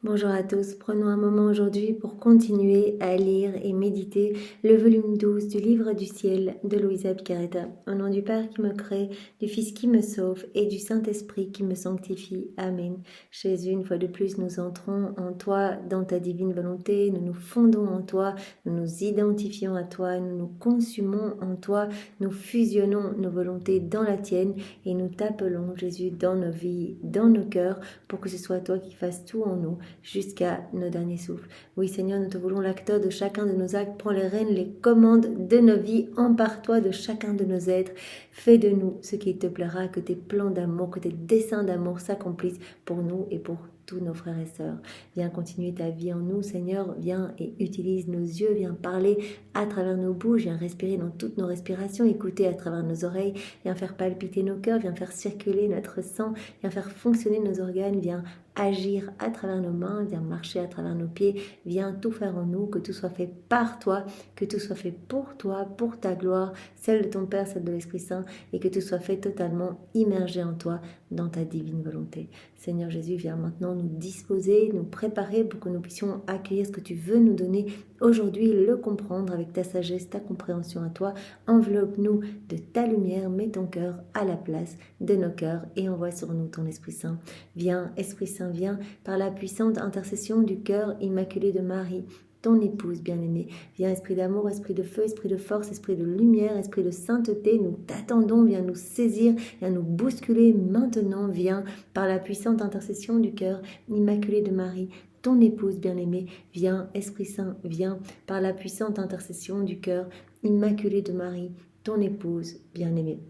Bonjour à tous, prenons un moment aujourd'hui pour continuer à lire et méditer le volume 12 du livre du ciel de Louisa Picaretta. Au nom du Père qui me crée, du Fils qui me sauve et du Saint-Esprit qui me sanctifie. Amen. Jésus, une fois de plus, nous entrons en toi, dans ta divine volonté, nous nous fondons en toi, nous nous identifions à toi, nous nous consumons en toi, nous fusionnons nos volontés dans la tienne et nous t'appelons, Jésus, dans nos vies, dans nos cœurs, pour que ce soit toi qui fasses tout en nous, jusqu'à nos derniers souffles. Oui Seigneur, nous te voulons l'acteur de chacun de nos actes, prends les rênes, les commandes de nos vies, empare-toi de chacun de nos êtres, fais de nous ce qui te plaira, que tes plans d'amour, que tes desseins d'amour s'accomplissent pour nous et pour tous nos frères et sœurs. Viens continuer ta vie en nous, Seigneur, viens et utilise nos yeux, viens parler à travers nos bouches, viens respirer dans toutes nos respirations, écouter à travers nos oreilles, viens faire palpiter nos cœurs, viens faire circuler notre sang, viens faire fonctionner nos organes, viens agir à travers nos mains, viens marcher à travers nos pieds, viens tout faire en nous, que tout soit fait par toi, que tout soit fait pour toi, pour ta gloire, celle de ton Père, celle de l'Esprit Saint, et que tout soit fait totalement immergé en toi, dans ta divine volonté. Seigneur Jésus, viens maintenant nous disposer, nous préparer pour que nous puissions accueillir ce que tu veux nous donner aujourd'hui, le comprendre avec ta sagesse, ta compréhension à toi. Enveloppe-nous de ta lumière, mets ton cœur à la place de nos cœurs et envoie sur nous ton Esprit Saint. Viens, Esprit Saint, viens par la puissante intercession du cœur immaculé de Marie, ton épouse bien-aimée. Viens, esprit d'amour, esprit de feu, esprit de force, esprit de lumière, esprit de sainteté, nous t'attendons, viens nous saisir, viens nous bousculer maintenant, viens par la puissante intercession du cœur immaculé de Marie, ton épouse bien-aimée. Viens, Esprit Saint, viens par la puissante intercession du cœur immaculé de Marie, ton épouse bien-aimée.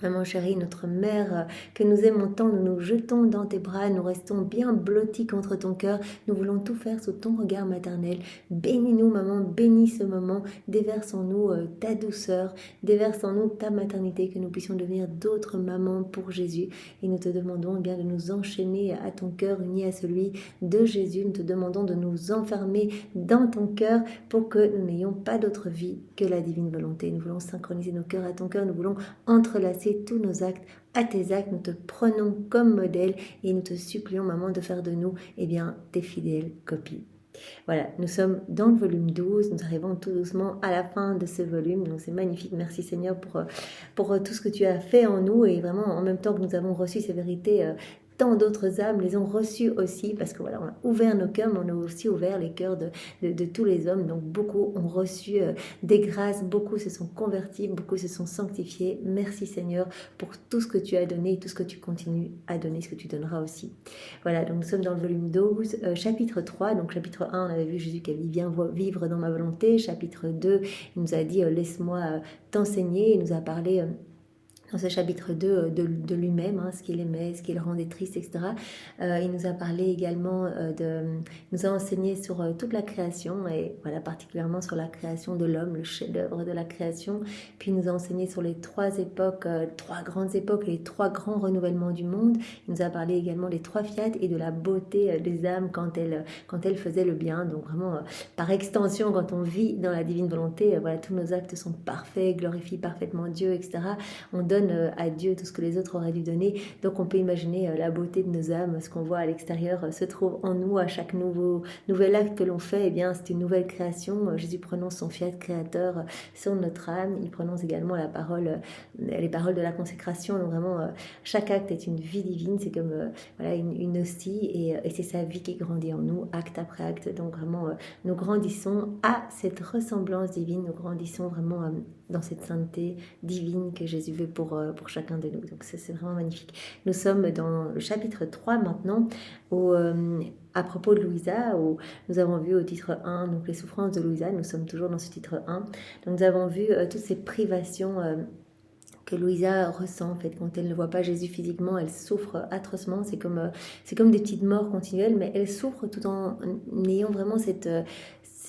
Maman chérie, notre mère que nous aimons tant, nous nous jetons dans tes bras, nous restons bien blottis contre ton cœur, nous voulons tout faire sous ton regard maternel. Bénis-nous maman, bénis ce moment, déverse en nous ta douceur, déverse en nous ta maternité, que nous puissions devenir d'autres mamans pour Jésus. Et nous te demandons bien de nous enchaîner à ton cœur uni à celui de Jésus, nous te demandons de nous enfermer dans ton cœur pour que nous n'ayons pas d'autre vie que la divine volonté. Nous voulons synchroniser nos cœurs à ton cœur, nous voulons entrelacer tous nos actes à tes actes, nous te prenons comme modèle et nous te supplions, maman, de faire de nous, tes fidèles copies. Voilà, nous sommes dans le volume 12, nous arrivons tout doucement à la fin de ce volume, donc c'est magnifique, merci Seigneur pour tout ce que tu as fait en nous et vraiment en même temps que nous avons reçu ces vérités, tant d'autres âmes les ont reçues aussi, parce que voilà, on a ouvert nos cœurs, mais on a aussi ouvert les cœurs de tous les hommes, donc beaucoup ont reçu des grâces, beaucoup se sont convertis, beaucoup se sont sanctifiés. Merci Seigneur pour tout ce que tu as donné et tout ce que tu continues à donner, ce que tu donneras aussi. Voilà, donc nous sommes dans le volume 12, chapitre 3, donc chapitre 1, on avait vu Jésus qui a dit « Viens vivre dans ma volonté », chapitre 2, il nous a dit « Laisse-moi t'enseigner », il nous a parlé dans ce chapitre 2 de lui-même, ce qu'il aimait, ce qui le rendait triste, etc. Il nous a parlé également il nous a enseigné sur toute la création, et voilà, particulièrement sur la création de l'homme, le chef-d'œuvre de la création. Puis il nous a enseigné sur les trois époques, trois grandes époques, les trois grands renouvellements du monde. Il nous a parlé également des trois fiat et de la beauté des âmes quand elles faisaient le bien. Donc vraiment, par extension, quand on vit dans la divine volonté, voilà, tous nos actes sont parfaits, glorifient parfaitement Dieu, etc. On donne à Dieu tout ce que les autres auraient dû donner. Donc on peut imaginer la beauté de nos âmes, ce qu'on voit à l'extérieur se trouve en nous. À chaque nouvel acte que l'on fait, c'est une nouvelle création. Jésus prononce son fiat créateur sur notre âme. Il prononce également les paroles de la consécration. Donc vraiment, chaque acte est une vie divine. C'est comme une hostie et c'est sa vie qui grandit en nous, acte après acte. Donc vraiment, nous grandissons à cette ressemblance divine. Nous grandissons vraiment dans cette sainteté divine que Jésus veut pour chacun de nous. Donc c'est vraiment magnifique. Nous sommes dans le chapitre 3 maintenant, à propos de Louisa, où nous avons vu au titre 1, donc les souffrances de Louisa. Nous sommes toujours dans ce titre 1. Donc nous avons vu toutes ces privations que Louisa ressent en fait quand elle ne voit pas Jésus physiquement. Elle souffre atrocement, c'est comme des petites morts continuelles, mais elle souffre tout en ayant vraiment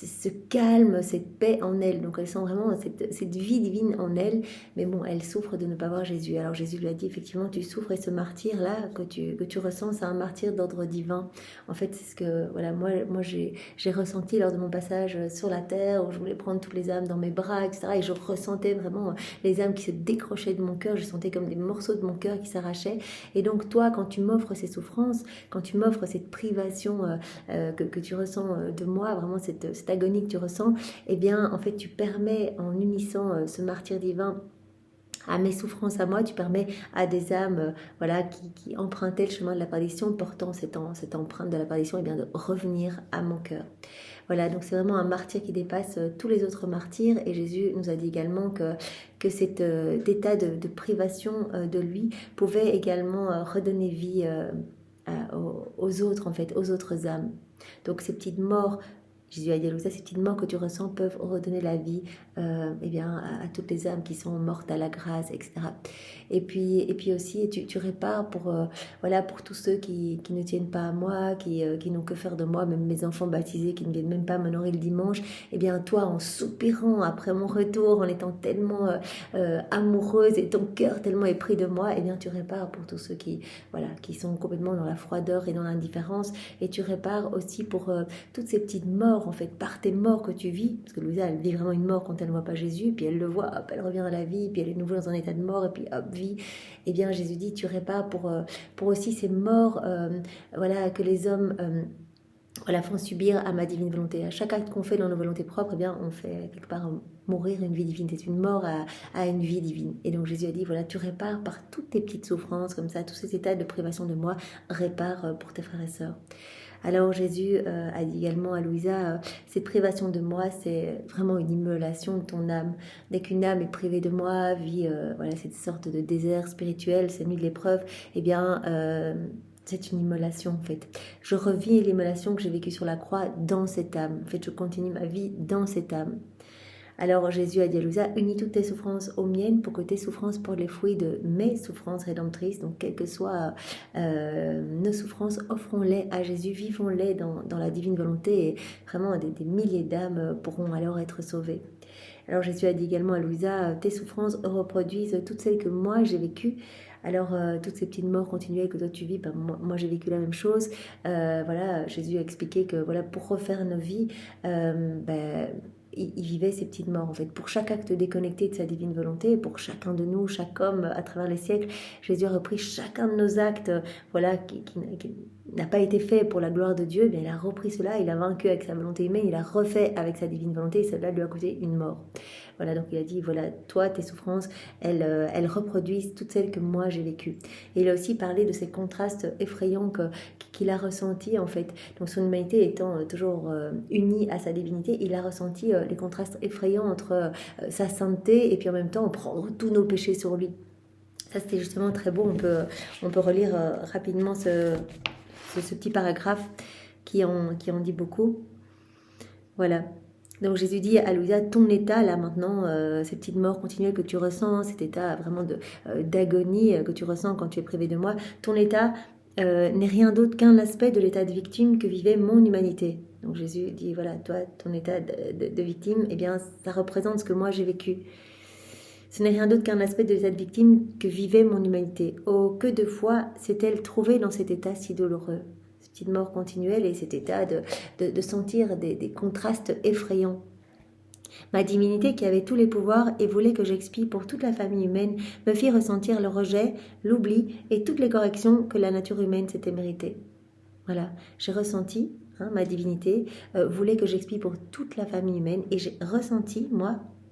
ce calme, cette paix en elle. Donc elle sent vraiment cette vie divine en elle, mais bon, elle souffre de ne pas voir Jésus. Alors Jésus lui a dit, effectivement, tu souffres, et ce martyr-là que tu ressens, c'est un martyr d'ordre divin. En fait, c'est ce que voilà, moi j'ai ressenti lors de mon passage sur la terre, où je voulais prendre toutes les âmes dans mes bras, etc. Et je ressentais vraiment les âmes qui se décrochaient de mon cœur, je sentais comme des morceaux de mon cœur qui s'arrachaient. Et donc toi, quand tu m'offres ces souffrances, quand tu m'offres cette privation que tu ressens de moi, vraiment cette agonie que tu ressens, eh bien en fait tu permets, en unissant ce martyr divin à mes souffrances à moi, tu permets à des âmes voilà, qui empruntaient le chemin de la perdition, portant cette empreinte de la perdition, eh bien, de revenir à mon cœur. Voilà, donc c'est vraiment un martyr qui dépasse tous les autres martyrs, et Jésus nous a dit également que cet état de privation de lui pouvait également redonner vie aux autres, en fait, aux autres âmes. Donc ces petites morts, Jésus a dit à Louisa, ces petites morts que tu ressens peuvent redonner la vie eh bien, à toutes les âmes qui sont mortes à la grâce, etc. Et puis aussi, tu répares voilà, pour tous ceux qui ne tiennent pas à moi, qui n'ont que faire de moi, même mes enfants baptisés qui ne viennent même pas m'honorer le dimanche. Eh bien, toi, en soupirant après mon retour, en étant tellement amoureuse et ton cœur tellement épris de moi, eh bien, tu répares pour tous ceux voilà, qui sont complètement dans la froideur et dans l'indifférence. Et tu répares aussi pour toutes ces petites morts, en fait, par tes morts que tu vis, parce que Louisa, elle vit vraiment une mort quand elle ne voit pas Jésus, puis elle le voit, hop, elle revient à la vie, puis elle est de nouveau dans un état de mort, et puis hop, vie. Eh bien, Jésus dit, tu répares pour aussi ces morts, voilà, que les hommes voilà, font subir à ma divine volonté. À chaque acte qu'on fait dans nos volontés propres, eh bien, on fait quelque part mourir une vie divine. C'est une mort à une vie divine. Et donc Jésus a dit, voilà, tu répares par toutes tes petites souffrances, comme ça, tous ces états de privation de moi, répare pour tes frères et sœurs. Alors Jésus a dit également à Louisa, cette privation de moi, c'est vraiment une immolation de ton âme. Dès qu'une âme est privée de moi, vit voilà, cette sorte de désert spirituel, cette nuit de l'épreuve, eh bien c'est une immolation en fait. Je revis l'immolation que j'ai vécue sur la croix dans cette âme. En fait, je continue ma vie dans cette âme. Alors Jésus a dit à Louisa, unis toutes tes souffrances aux miennes pour que tes souffrances portent les fruits de mes souffrances rédemptrices. Donc quelles que soient nos souffrances, offrons-les à Jésus, vivons-les dans la divine volonté, et vraiment des milliers d'âmes pourront alors être sauvées. Alors Jésus a dit également à Louisa, tes souffrances reproduisent toutes celles que moi j'ai vécues. Alors toutes ces petites morts continuelles que toi tu vis, ben, moi j'ai vécu la même chose. Voilà, Jésus a expliqué que voilà, pour refaire nos vies, ben, il vivait ces petites morts en fait. Pour chaque acte déconnecté de sa divine volonté, pour chacun de nous, chaque homme à travers les siècles, Jésus a repris chacun de nos actes, voilà, qui n'a pas été fait pour la gloire de Dieu, bien il a repris cela, il a vaincu avec sa volonté humaine, il a refait avec sa divine volonté, et cela lui a coûté une mort. Voilà, donc il a dit, voilà, toi, tes souffrances, elles reproduisent toutes celles que moi j'ai vécues. Et il a aussi parlé de ces contrastes effrayants qu'il a ressentis en fait. Donc son humanité étant toujours unie à sa divinité, il a ressenti les contrastes effrayants entre sa sainteté et puis en même temps prendre tous nos péchés sur lui. Ça c'était justement très beau, on peut relire rapidement ce petit paragraphe qui en dit beaucoup. Voilà. Donc Jésus dit à Louisa, ton état là maintenant, ces petites morts continuelles que tu ressens, cet état vraiment d'agonie que tu ressens quand tu es privé de moi, ton état n'est rien d'autre qu'un aspect de l'état de victime que vivait mon humanité. Donc Jésus dit, voilà, toi, ton état de victime, eh bien, ça représente ce que moi j'ai vécu. Ce n'est rien d'autre qu'un aspect de l'état de victime que vivait mon humanité. Oh, que de fois s'est-elle trouvée dans cet état si douloureux, cette petite mort continuelle et cet état de sentir des contrastes effrayants. Ma divinité qui avait tous les pouvoirs et voulait que j'expie pour toute la famille humaine me fit ressentir le rejet, l'oubli et toutes les corrections que la nature humaine s'était méritée. Voilà, j'ai ressenti, ma divinité voulait que j'expie pour toute la famille humaine et j'ai ressenti,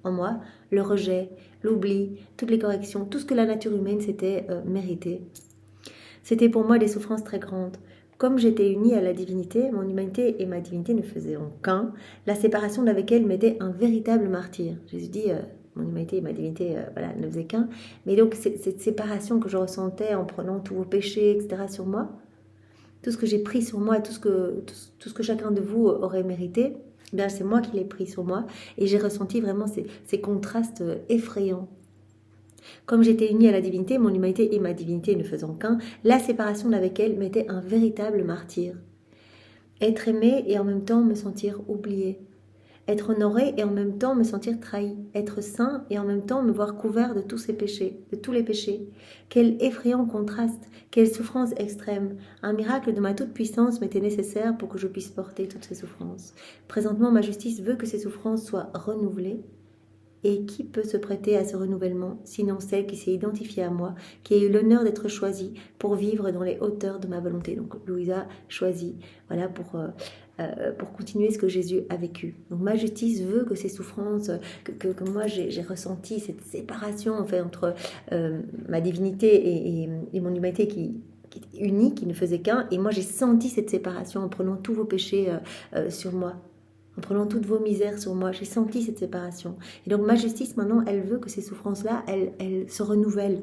en moi, le rejet, l'oubli, toutes les corrections, tout ce que la nature humaine s'était mérité. C'était pour moi des souffrances très grandes. Comme j'étais unie à la divinité, mon humanité et ma divinité ne faisaient qu'un. La séparation d'avec elle m'était un véritable martyr. Jésus dit, mon humanité et ma divinité voilà, ne faisaient qu'un. Mais donc cette séparation que je ressentais en prenant tous vos péchés, etc. sur moi, tout ce que j'ai pris sur moi, tout ce que chacun de vous aurait mérité, eh bien c'est moi qui l'ai pris sur moi. Et j'ai ressenti vraiment ces contrastes effrayants. Comme j'étais unie à la divinité, mon humanité et ma divinité ne faisant qu'un, la séparation d'avec elle m'était un véritable martyr. Être aimée et en même temps me sentir oubliée. être honoré et en même temps me sentir trahi, être saint et en même temps me voir couvert de tous ces péchés, de tous les péchés. Quel effrayant contraste, quelle souffrance extrême. Un miracle de ma toute-puissance m'était nécessaire pour que je puisse porter toutes ces souffrances. Présentement, ma justice veut que ces souffrances soient renouvelées. Et qui peut se prêter à ce renouvellement, sinon celle qui s'est identifiée à moi, qui a eu l'honneur d'être choisie pour vivre dans les hauteurs de ma volonté. Donc Louisa choisit, voilà, pour continuer ce que Jésus a vécu. Donc ma justice veut que ces souffrances, que moi j'ai ressenti, cette séparation en fait, entre ma divinité et mon humanité qui est unie, qui ne faisait qu'un, et moi j'ai senti cette séparation en prenant tous vos péchés sur moi. En prenant toutes vos misères sur moi, j'ai senti cette séparation. Et donc ma justice, maintenant, elle veut que ces souffrances-là, elles se renouvellent.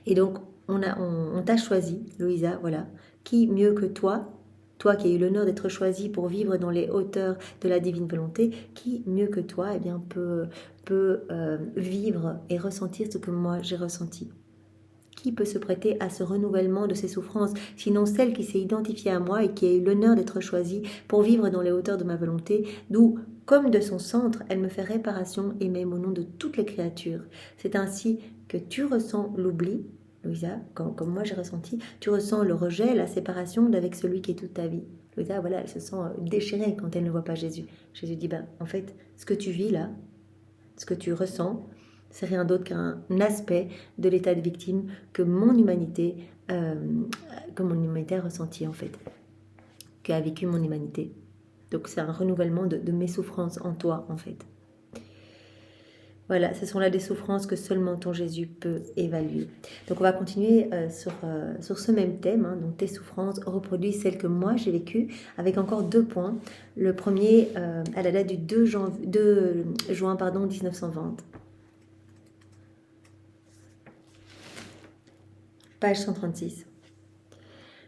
Et donc, on t'a choisi, Louisa, voilà. Qui mieux que toi qui as eu l'honneur d'être choisie pour vivre dans les hauteurs de la divine volonté, qui mieux que toi eh bien, peut vivre et ressentir ce que moi j'ai ressenti? Qui peut se prêter à ce renouvellement de ces souffrances, sinon celle qui s'est identifiée à moi et qui a eu l'honneur d'être choisie pour vivre dans les hauteurs de ma volonté, d'où, comme de son centre, elle me fait réparation et m'aime au nom de toutes les créatures. C'est ainsi que tu ressens l'oubli, Louisa, comme moi j'ai ressenti, tu ressens le rejet, la séparation d'avec celui qui est toute ta vie. Louisa, voilà, elle se sent déchirée quand elle ne voit pas Jésus. Jésus dit, en fait, ce que tu vis là, ce que tu ressens, c'est rien d'autre qu'un aspect de l'état de victime que mon humanité a ressenti en fait, qu'a vécu mon humanité. Donc c'est un renouvellement de mes souffrances en toi en fait. Voilà, ce sont là des souffrances que seulement ton Jésus peut évaluer. Donc on va continuer sur ce même thème. Donc tes souffrances reproduisent celles que moi j'ai vécues, avec encore 2 points. Le premier à la date du 2 juin 1920. Page 136.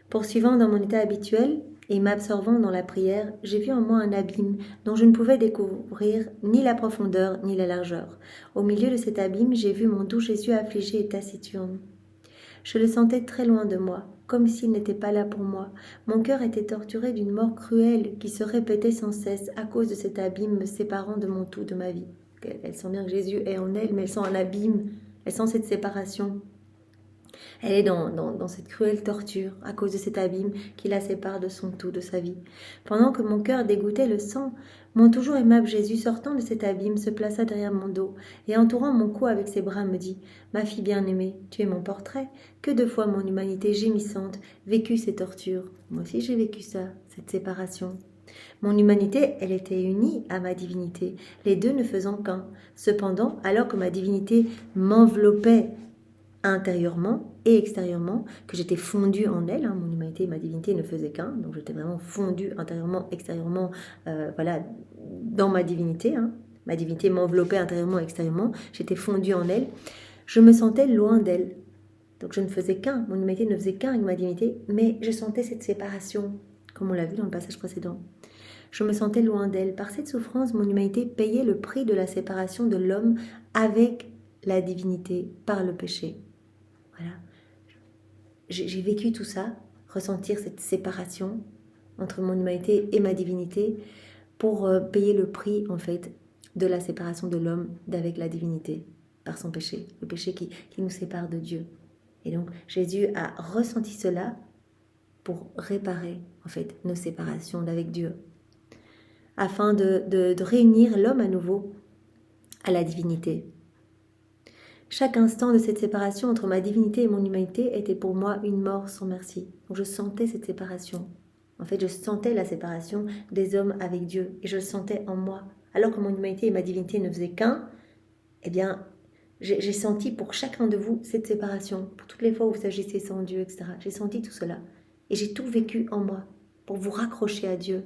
Poursuivant dans mon état habituel et m'absorbant dans la prière, j'ai vu en moi un abîme dont je ne pouvais découvrir ni la profondeur ni la largeur. Au milieu de cet abîme, j'ai vu mon doux Jésus affligé et taciturne. Je le sentais très loin de moi, comme s'il n'était pas là pour moi. Mon cœur était torturé d'une mort cruelle qui se répétait sans cesse à cause de cet abîme me séparant de mon tout, de ma vie. Elle sent bien que Jésus est en elle, mais elle sent un abîme, elle sent cette séparation. Elle est dans cette cruelle torture à cause de cet abîme qui la sépare de son tout, de sa vie. Pendant que mon cœur dégouttait le sang, mon toujours aimable Jésus, sortant de cet abîme, se plaça derrière mon dos et entourant mon cou avec ses bras me dit « Ma fille bien-aimée, tu es mon portrait. Que de fois mon humanité gémissante vécut ces tortures. Moi aussi j'ai vécu ça, cette séparation. » Mon humanité, elle était unie à ma divinité, les deux ne faisant qu'un. Cependant, alors que ma divinité m'enveloppait intérieurement et extérieurement, que j'étais fondue en elle, mon humanité et ma divinité ne faisaient qu'un, donc j'étais vraiment fondue intérieurement, extérieurement, voilà, dans ma divinité, ma divinité m'enveloppait intérieurement et extérieurement, j'étais fondue en elle, je me sentais loin d'elle, donc je ne faisais qu'un, mon humanité ne faisait qu'un avec ma divinité, mais je sentais cette séparation, comme on l'a vu dans le passage précédent. Je me sentais loin d'elle. Par cette souffrance, mon humanité payait le prix de la séparation de l'homme avec la divinité par le péché. Voilà. J'ai vécu tout ça, ressentir cette séparation entre mon humanité et ma divinité pour payer le prix, en fait, de la séparation de l'homme d'avec la divinité par son péché, le péché qui nous sépare de Dieu. Et donc, Jésus a ressenti cela pour réparer, en fait, nos séparations d'avec Dieu, afin de réunir l'homme à nouveau à la divinité. Chaque instant de cette séparation entre ma divinité et mon humanité était pour moi une mort sans merci. Donc je sentais cette séparation. En fait, je sentais la séparation des hommes avec Dieu et je le sentais en moi. Alors que mon humanité et ma divinité ne faisaient qu'un, eh bien, j'ai senti pour chacun de vous cette séparation. Pour toutes les fois où vous agissez sans Dieu, etc. J'ai senti tout cela. Et j'ai tout vécu en moi pour vous raccrocher à Dieu.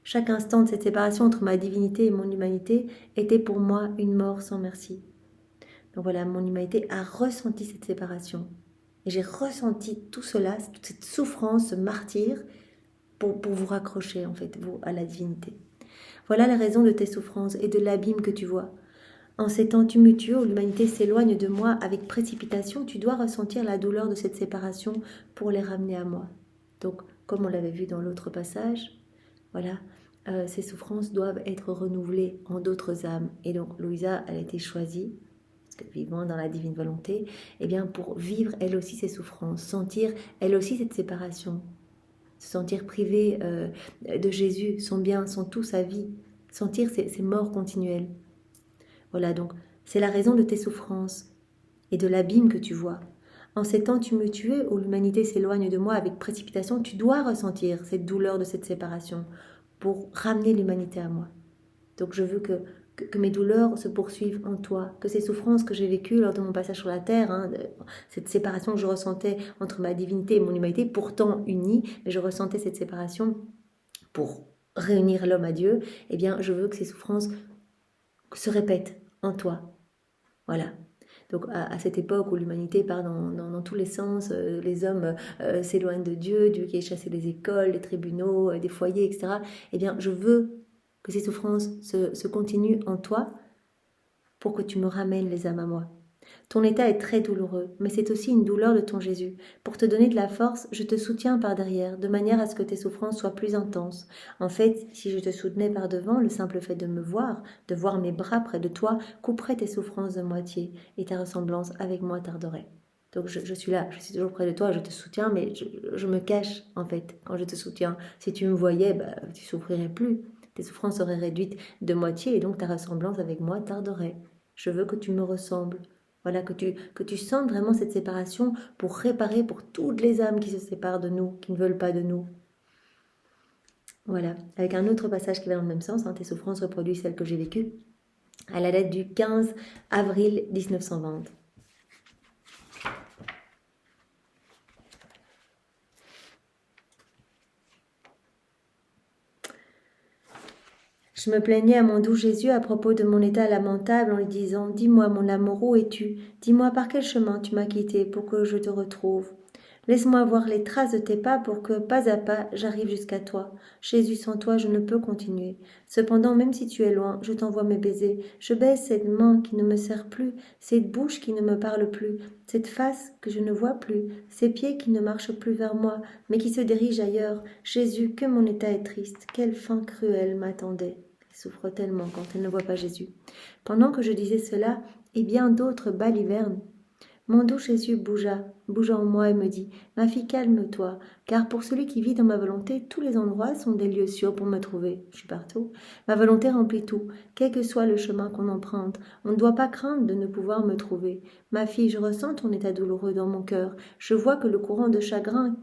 Chaque instant de cette séparation entre ma divinité et mon humanité était pour moi une mort sans merci. Donc voilà, mon humanité a ressenti cette séparation. Et j'ai ressenti tout cela, toute cette souffrance, ce martyre, pour vous raccrocher, en fait, vous, à la divinité. Voilà la raison de tes souffrances et de l'abîme que tu vois. En ces temps tumultueux où l'humanité s'éloigne de moi avec précipitation, tu dois ressentir la douleur de cette séparation pour les ramener à moi. Donc, comme on l'avait vu dans l'autre passage, voilà, ces souffrances doivent être renouvelées en d'autres âmes. Et donc Louisa, elle a été choisie, parce que vivant dans la divine volonté, eh bien pour vivre elle aussi ces souffrances, sentir elle aussi cette séparation, se sentir privée de Jésus, son bien, son tout, sa vie, sentir ces morts continuelles. Voilà, donc c'est la raison de tes souffrances et de l'abîme que tu vois. En ces temps tumultueux où l'humanité s'éloigne de moi avec précipitation, tu dois ressentir cette douleur de cette séparation pour ramener l'humanité à moi. Donc je veux que mes douleurs se poursuivent en toi, que ces souffrances que j'ai vécues lors de mon passage sur la terre, cette séparation que je ressentais entre ma divinité et mon humanité, pourtant unie, mais je ressentais cette séparation pour réunir l'homme à Dieu, eh bien je veux que ces souffrances se répètent en toi. Voilà. Donc à cette époque où l'humanité part dans tous les sens, les hommes s'éloignent de Dieu, Dieu qui est chassé des écoles, des tribunaux, des foyers, etc. Eh bien, je veux que ces souffrances se continuent en toi pour que tu me ramènes les âmes à moi. Ton état est très douloureux, mais c'est aussi une douleur de ton Jésus. Pour te donner de la force, je te soutiens par derrière, de manière à ce que tes souffrances soient plus intenses. En fait, si je te soutenais par devant, le simple fait de me voir, de voir mes bras près de toi, couperait tes souffrances de moitié, et ta ressemblance avec moi tarderait. Donc je suis là, je suis toujours près de toi, je te soutiens, mais je me cache en fait quand je te soutiens. Si tu me voyais, tu souffrirais plus. Tes souffrances seraient réduites de moitié, et donc ta ressemblance avec moi tarderait. Je veux que tu me ressembles. Voilà, que tu sentes vraiment cette séparation pour réparer pour toutes les âmes qui se séparent de nous, qui ne veulent pas de nous. Voilà, avec un autre passage qui va dans le même sens, tes souffrances reproduisent celles que j'ai vécues, à la date du 15 avril 1920. Je me plaignais à mon doux Jésus à propos de mon état lamentable en lui disant « Dis-moi, mon amour, où es-tu? Dis-moi par quel chemin tu m'as quitté pour que je te retrouve. Laisse-moi voir les traces de tes pas pour que, pas à pas, j'arrive jusqu'à toi. Jésus, sans toi, je ne peux continuer. Cependant, même si tu es loin, je t'envoie mes baisers. Je baise cette main qui ne me serre plus, cette bouche qui ne me parle plus, cette face que je ne vois plus, ces pieds qui ne marchent plus vers moi, mais qui se dirigent ailleurs. Jésus, que mon état est triste, quelle fin cruelle m'attendait. » Elle souffre tellement quand elle ne voit pas Jésus. Pendant que je disais cela, et bien d'autres balivernes, mon doux Jésus bouge en moi et me dit « Ma fille, calme-toi, car pour celui qui vit dans ma volonté, tous les endroits sont des lieux sûrs pour me trouver. Je suis partout. Ma volonté remplit tout, quel que soit le chemin qu'on emprunte. On ne doit pas craindre de ne pouvoir me trouver. Ma fille, je ressens ton état douloureux dans mon cœur. Je vois que le courant de chagrin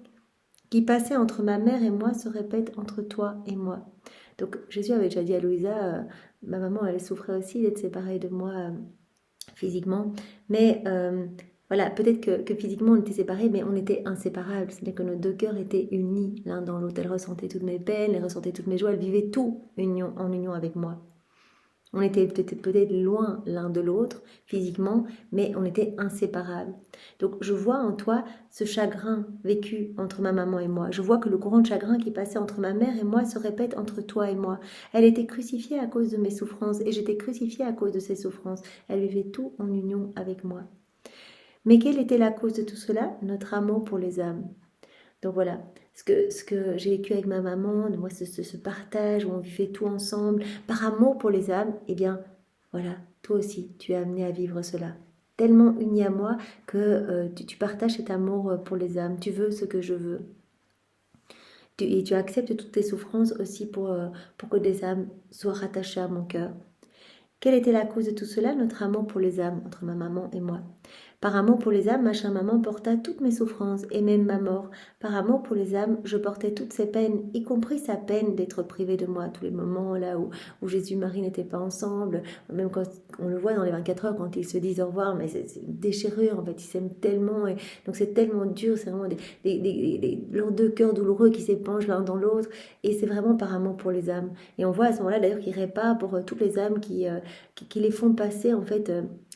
qui passait entre ma mère et moi se répète entre toi et moi. » Donc Jésus avait déjà dit à Louisa, ma maman, elle souffrait aussi d'être séparée de moi physiquement, mais voilà, peut-être que physiquement on était séparés, mais on était inséparables, c'est-à-dire que nos deux cœurs étaient unis l'un dans l'autre. Elle ressentait toutes mes peines, elle ressentait toutes mes joies, elle vivait tout en union avec moi. On était peut-être loin l'un de l'autre physiquement, mais on était inséparables. Donc je vois en toi ce chagrin vécu entre ma maman et moi. Je vois que le courant de chagrin qui passait entre ma mère et moi se répète entre toi et moi. Elle était crucifiée à cause de mes souffrances et j'étais crucifiée à cause de ses souffrances. Elle vivait tout en union avec moi. Mais quelle était la cause de tout cela? Notre amour pour les âmes. Donc voilà, ce que j'ai vécu avec ma maman, moi ce partage où on vivait tout ensemble, par amour pour les âmes, eh bien voilà, toi aussi tu es amené à vivre cela. Tellement uni à moi que tu partages cet amour pour les âmes, tu veux ce que je veux. Et tu acceptes toutes tes souffrances aussi pour que des âmes soient rattachées à mon cœur. Quelle était la cause de tout cela? Notre amour pour les âmes, entre ma maman et moi. Par amour pour les âmes, ma chère maman porta toutes mes souffrances et même ma mort. Par amour pour les âmes, je portais toutes ses peines, y compris sa peine d'être privée de moi. Tous les moments là où Jésus et Marie n'étaient pas ensemble, même quand on le voit dans les 24 heures, quand ils se disent au revoir, mais c'est une déchirure en fait, ils s'aiment tellement, et donc c'est tellement dur, c'est vraiment leurs deux cœurs douloureux qui s'épongent l'un dans l'autre, et c'est vraiment par amour pour les âmes. Et on voit à ce moment-là d'ailleurs qu'ils réparent pour toutes les âmes qui les font passer en fait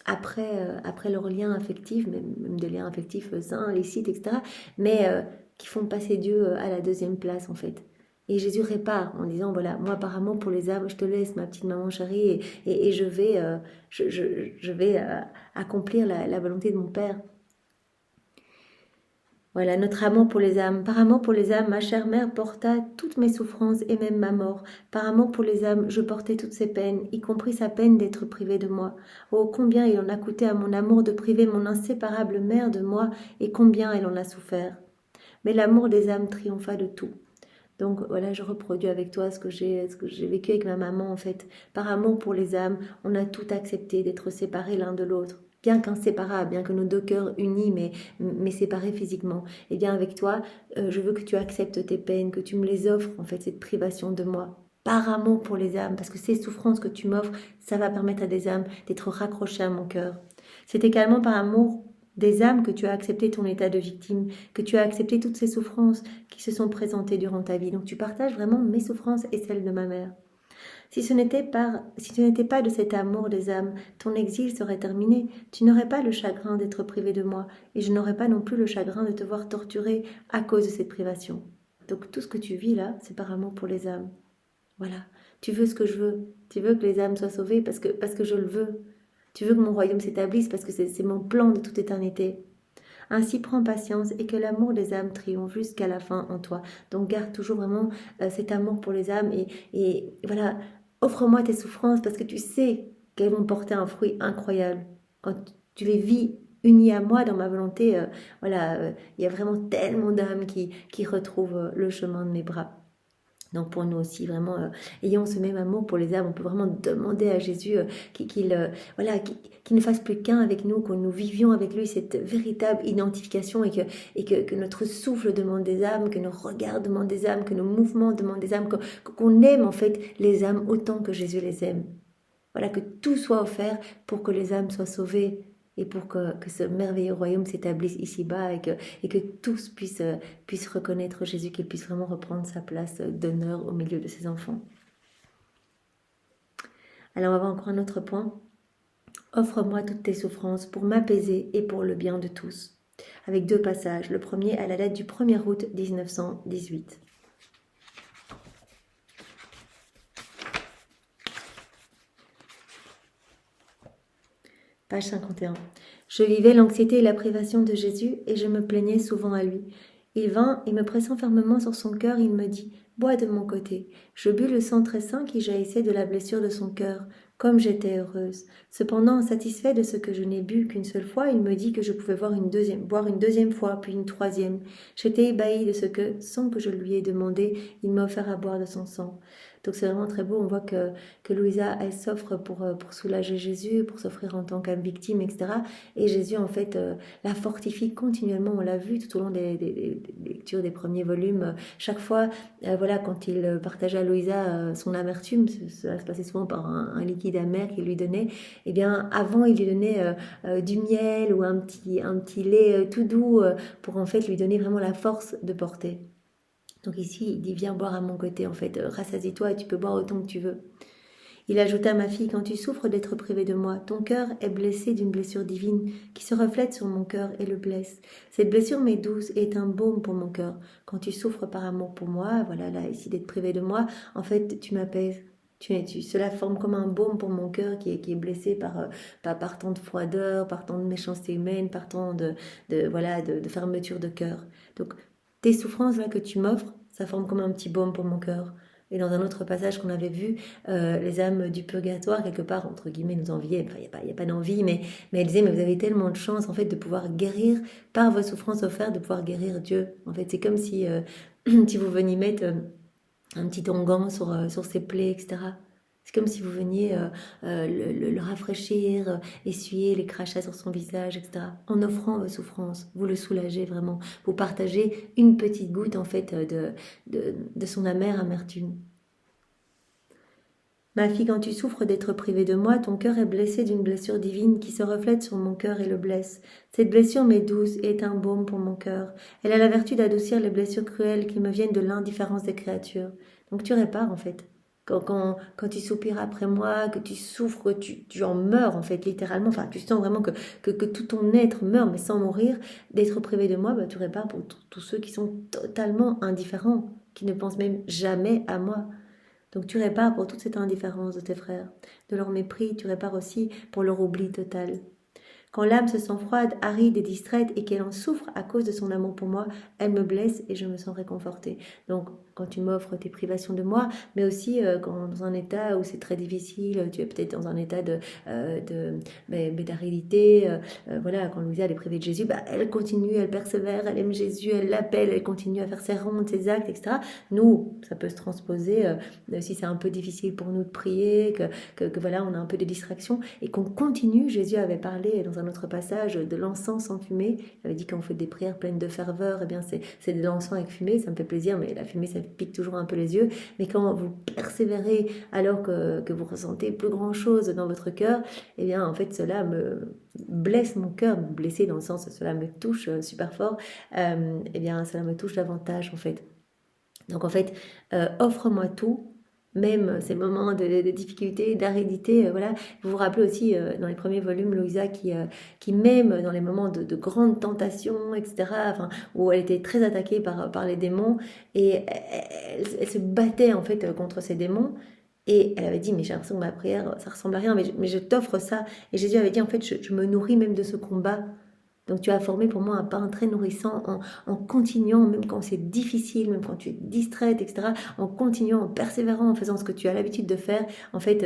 après leur lien affectif, même des liens affectifs sains, licites, etc., mais qui font passer Dieu à la deuxième place en fait. Et Jésus répare en disant voilà, moi par amour pour les âmes, je te laisse ma petite maman chérie et je vais accomplir la volonté de mon Père. Voilà, notre amour pour les âmes. Par amour pour les âmes, ma chère mère porta toutes mes souffrances et même ma mort. Par amour pour les âmes, je portais toutes ses peines, y compris sa peine d'être privée de moi. Oh, combien il en a coûté à mon amour de priver mon inséparable mère de moi, et combien elle en a souffert. Mais l'amour des âmes triompha de tout. Donc voilà, je reproduis avec toi ce que j'ai vécu avec ma maman en fait. Par amour pour les âmes, on a tout accepté d'être séparés l'un de l'autre. Bien qu'inséparables, bien que nos deux cœurs unis mais séparés physiquement. Et bien avec toi, je veux que tu acceptes tes peines, que tu me les offres en fait, cette privation de moi. Par amour pour les âmes, parce que ces souffrances que tu m'offres, ça va permettre à des âmes d'être raccrochées à mon cœur. C'est également par amour des âmes que tu as accepté ton état de victime, que tu as accepté toutes ces souffrances qui se sont présentées durant ta vie. Donc tu partages vraiment mes souffrances et celles de ma mère. Si ce n'était pas de cet amour des âmes, ton exil serait terminé. Tu n'aurais pas le chagrin d'être privé de moi, et je n'aurais pas non plus le chagrin de te voir torturé à cause de cette privation. Donc tout ce que tu vis là, c'est par amour pour les âmes. Voilà. Tu veux ce que je veux. Tu veux que les âmes soient sauvées parce que je le veux. Tu veux que mon royaume s'établisse parce que c'est mon plan de toute éternité. Ainsi, prends patience et que l'amour des âmes triomphe jusqu'à la fin en toi. Donc, garde toujours vraiment cet amour pour les âmes et voilà, offre-moi tes souffrances parce que tu sais qu'elles vont porter un fruit incroyable. Quand tu les vis unies à moi dans ma volonté, voilà, il y a vraiment tellement d'âmes qui retrouvent le chemin de mes bras. Donc pour nous aussi, vraiment, ayons ce même amour pour les âmes. On peut vraiment demander à Jésus voilà, qu'il ne fasse plus qu'un avec nous, que nous vivions avec lui cette véritable identification et que notre souffle demande des âmes, que nos regards demandent des âmes, que nos mouvements demandent des âmes, qu'on aime en fait les âmes autant que Jésus les aime. Voilà, que tout soit offert pour que les âmes soient sauvées et pour que ce merveilleux royaume s'établisse ici-bas et que tous puissent reconnaître Jésus, qu'il puisse vraiment reprendre sa place d'honneur au milieu de ses enfants. Alors on va voir encore un autre point. Offre-moi toutes tes souffrances pour m'apaiser et pour le bien de tous. Avec deux passages. Le premier à la date du 1er août 1918. Page 51. Je vivais l'anxiété et la privation de Jésus et je me plaignais souvent à lui. Il vint et me pressant fermement sur son cœur, il me dit « Bois de mon côté ». Je bus le sang très saint qui jaillissait de la blessure de son cœur. Comme j'étais heureuse. Cependant, satisfait de ce que je n'ai bu qu'une seule fois, il me dit que je pouvais boire une deuxième fois, puis une troisième. J'étais ébahie de ce que, sans que je lui ai demandé, il m'a offert à boire de son sang. Donc c'est vraiment très beau, on voit que Louisa, elle s'offre pour soulager Jésus, pour s'offrir en tant qu'âme victime, etc. Et Jésus, en fait, la fortifie continuellement, on l'a vu tout au long des lectures des premiers volumes. Chaque fois, voilà, quand il partageait à Louisa son amertume, cela se passait souvent par un liquide amer qu'il lui donnait, eh bien, avant, il lui donnait du miel ou un petit lait tout doux pour, en fait, lui donner vraiment la force de porter. Donc ici, il dit, viens boire à mon côté, en fait, rassasie-toi et tu peux boire autant que tu veux. Il ajouta, ma fille, quand tu souffres d'être privée de moi, ton cœur est blessé d'une blessure divine qui se reflète sur mon cœur et le blesse. Cette blessure m'est douce et est un baume pour mon cœur. Quand tu souffres par amour pour moi, voilà, là, ici, d'être privée de moi, en fait, tu m'apaises. Cela forme comme un baume pour mon cœur qui est blessé par tant de froideur, par tant de méchanceté humaine, par tant de fermeture de cœur. Donc, tes souffrances là que tu m'offres, ça forme comme un petit baume pour mon cœur. Et dans un autre passage qu'on avait vu, les âmes du purgatoire, quelque part, entre guillemets, nous enviaient. Enfin, il n'y a pas d'envie, mais elle disait, mais vous avez tellement de chance, en fait, de pouvoir guérir, par vos souffrances offertes, de pouvoir guérir Dieu. En fait, c'est comme si, si vous veniez mettre un petit onguent sur ses plaies, etc. C'est comme si vous veniez le rafraîchir, essuyer les crachats sur son visage, etc. En offrant vos souffrances, vous le soulagez vraiment. Vous partagez une petite goutte en fait de son amère amertume. Ma fille, quand tu souffres d'être privée de moi, ton cœur est blessé d'une blessure divine qui se reflète sur mon cœur et le blesse. Cette blessure m'est douce et est un baume pour mon cœur. Elle a la vertu d'adoucir les blessures cruelles qui me viennent de l'indifférence des créatures. Donc tu répares en fait. Quand tu soupires après moi, que tu souffres, que tu en meurs en fait, littéralement, enfin tu sens vraiment que tout ton être meurt mais sans mourir, d'être privé de moi, bah, tu répares pour tous ceux qui sont totalement indifférents, qui ne pensent même jamais à moi. Donc tu répares pour toute cette indifférence de tes frères, de leur mépris, tu répares aussi pour leur oubli total. Quand l'âme se sent froide, aride et distraite et qu'elle en souffre à cause de son amour pour moi, elle me blesse et je me sens réconfortée. Donc, quand tu m'offres tes privations de moi, mais aussi quand dans un état où c'est très difficile, tu es peut-être dans un état d'aridité, voilà, quand Louisa elle est privée de Jésus, bah, elle continue, elle persévère, elle aime Jésus, elle l'appelle, elle continue à faire ses rondes, ses actes, etc. Nous, ça peut se transposer si c'est un peu difficile pour nous de prier, que voilà, on a un peu de distraction et qu'on continue. Jésus avait parlé dans un autre passage de l'encens sans fumée. Il avait dit qu'on fait des prières pleines de ferveur, eh bien c'est de l'encens avec fumée, ça me fait plaisir, mais la fumée ça pique toujours un peu les yeux. Mais quand vous persévérez alors que vous ressentez plus grand chose dans votre cœur, eh bien en fait cela me blesse mon cœur, me blesser dans le sens cela me touche super fort, eh bien cela me touche davantage en fait. Donc en fait, offre-moi tout, même ces moments de difficulté, d'aridité, voilà. Vous vous rappelez aussi dans les premiers volumes, Louisa qui même dans les moments de grande tentation, etc., enfin, où elle était très attaquée par les démons, et elle se battait en fait contre ces démons, et elle avait dit, mais j'ai l'impression que ma prière, ça ressemble à rien, mais je t'offre ça. Et Jésus avait dit, en fait, je me nourris même de ce combat. Donc tu as formé pour moi un pain très nourrissant en continuant, même quand c'est difficile, même quand tu es distraite, etc., en continuant, en persévérant, en faisant ce que tu as l'habitude de faire, en fait,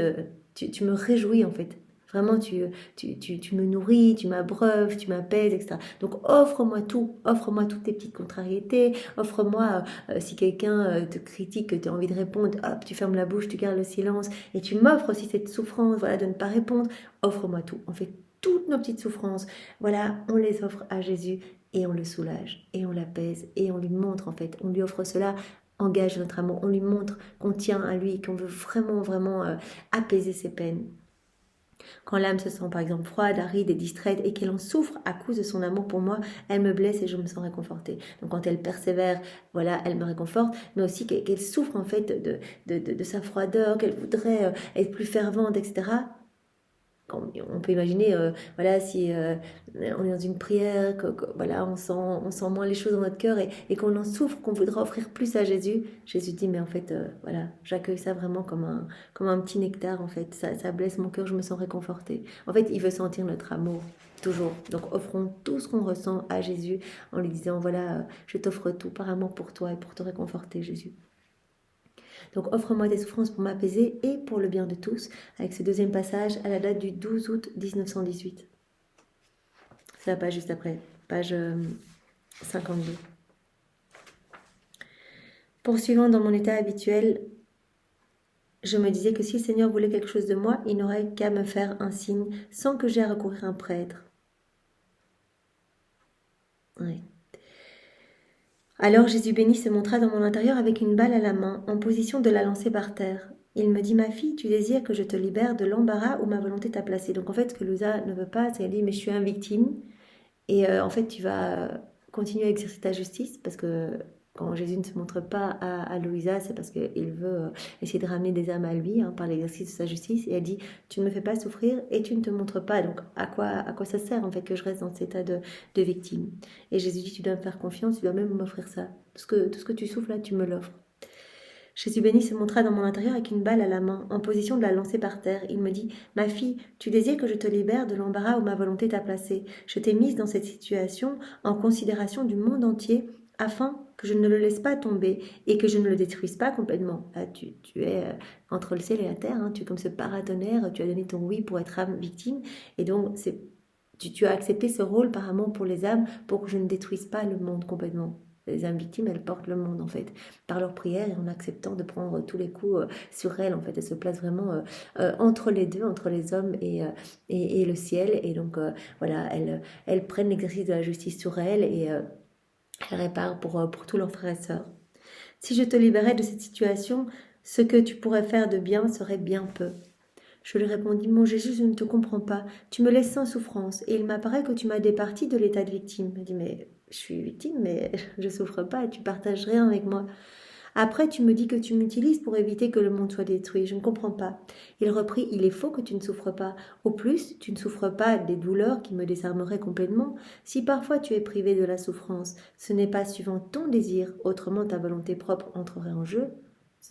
tu me réjouis, en fait. Vraiment, tu me nourris, tu m'abreuves, tu m'apaises, etc. Donc offre-moi toutes tes petites contrariétés, offre-moi, si quelqu'un te critique, que tu as envie de répondre, hop, tu fermes la bouche, tu gardes le silence, et tu m'offres aussi cette souffrance, voilà, de ne pas répondre, offre-moi tout, en fait, toutes nos petites souffrances, voilà, on les offre à Jésus et on le soulage et on l'apaise et on lui montre en fait, on lui offre cela, engage notre amour, on lui montre qu'on tient à lui, qu'on veut vraiment, vraiment apaiser ses peines. Quand l'âme se sent par exemple froide, aride et distraite et qu'elle en souffre à cause de son amour pour moi, elle me blesse et je me sens réconfortée. Donc quand elle persévère, voilà, elle me réconforte, mais aussi qu'elle souffre en fait de sa froideur, qu'elle voudrait être plus fervente, etc. On peut imaginer, voilà, si on est dans une prière, voilà, on sent moins les choses dans notre cœur et qu'on en souffre, qu'on voudra offrir plus à Jésus. Jésus dit, mais en fait, voilà, j'accueille ça vraiment comme un petit nectar, en fait. Ça blesse mon cœur, je me sens réconfortée. En fait, il veut sentir notre amour, toujours. Donc, offrons tout ce qu'on ressent à Jésus en lui disant, voilà, je t'offre tout par amour pour toi et pour te réconforter, Jésus. Donc offre-moi des souffrances pour m'apaiser et pour le bien de tous, avec ce deuxième passage à la date du 12 août 1918. C'est la page juste après, page 52. Poursuivant dans mon état habituel, je me disais que si le Seigneur voulait quelque chose de moi, il n'aurait qu'à me faire un signe sans que j'aie à recourir à un prêtre. Ouais. Alors Jésus béni se montra dans mon intérieur avec une balle à la main, en position de la lancer par terre. Il me dit, ma fille, tu désires que je te libère de l'embarras où ma volonté t'a placée. Donc en fait, ce que Louisa ne veut pas, c'est qu'elle dit, mais je suis une victime. Et en fait, tu vas continuer à exercer ta justice parce que quand Jésus ne se montre pas à Louisa, c'est parce qu'il veut essayer de ramener des âmes à lui par l'exercice de sa justice. Et elle dit, tu ne me fais pas souffrir et tu ne te montres pas. Donc à quoi ça sert en fait que je reste dans cet état de victime? Et Jésus dit, tu dois me faire confiance, tu dois même m'offrir ça. Tout ce que tu souffres là, tu me l'offres. Jésus béni se montra dans mon intérieur avec une balle à la main, en position de la lancer par terre. Il me dit, ma fille, tu désires que je te libère de l'embarras où ma volonté t'a placée. Je t'ai mise dans cette situation en considération du monde entier, afin que je ne le laisse pas tomber et que je ne le détruise pas complètement. Là, tu es entre le ciel et la terre, tu es comme ce paratonnerre, tu as donné ton oui pour être âme victime, et donc tu as accepté ce rôle par amour pour les âmes, pour que je ne détruise pas le monde complètement. Les âmes victimes, elles portent le monde en fait, par leur prière et en acceptant de prendre tous les coups sur elles en fait. Elles se placent vraiment entre les deux, entre les hommes et le ciel. Et donc voilà, elles prennent l'exercice de la justice sur elles et elles réparent pour tous leurs frères et sœurs. Si je te libérais de cette situation, ce que tu pourrais faire de bien serait bien peu. Je lui répondis, mon Jésus, je ne te comprends pas. Tu me laisses sans souffrance et il m'apparaît que tu m'as départi de l'état de victime. Il dit, mais je suis victime, mais je souffre pas et tu partages rien avec moi. Après, tu me dis que tu m'utilises pour éviter que le monde soit détruit. Je ne comprends pas. Il reprit, il est faux que tu ne souffres pas. Au plus, tu ne souffres pas des douleurs qui me désarmeraient complètement. Si parfois tu es privé de la souffrance, ce n'est pas suivant ton désir, autrement ta volonté propre entrerait en jeu.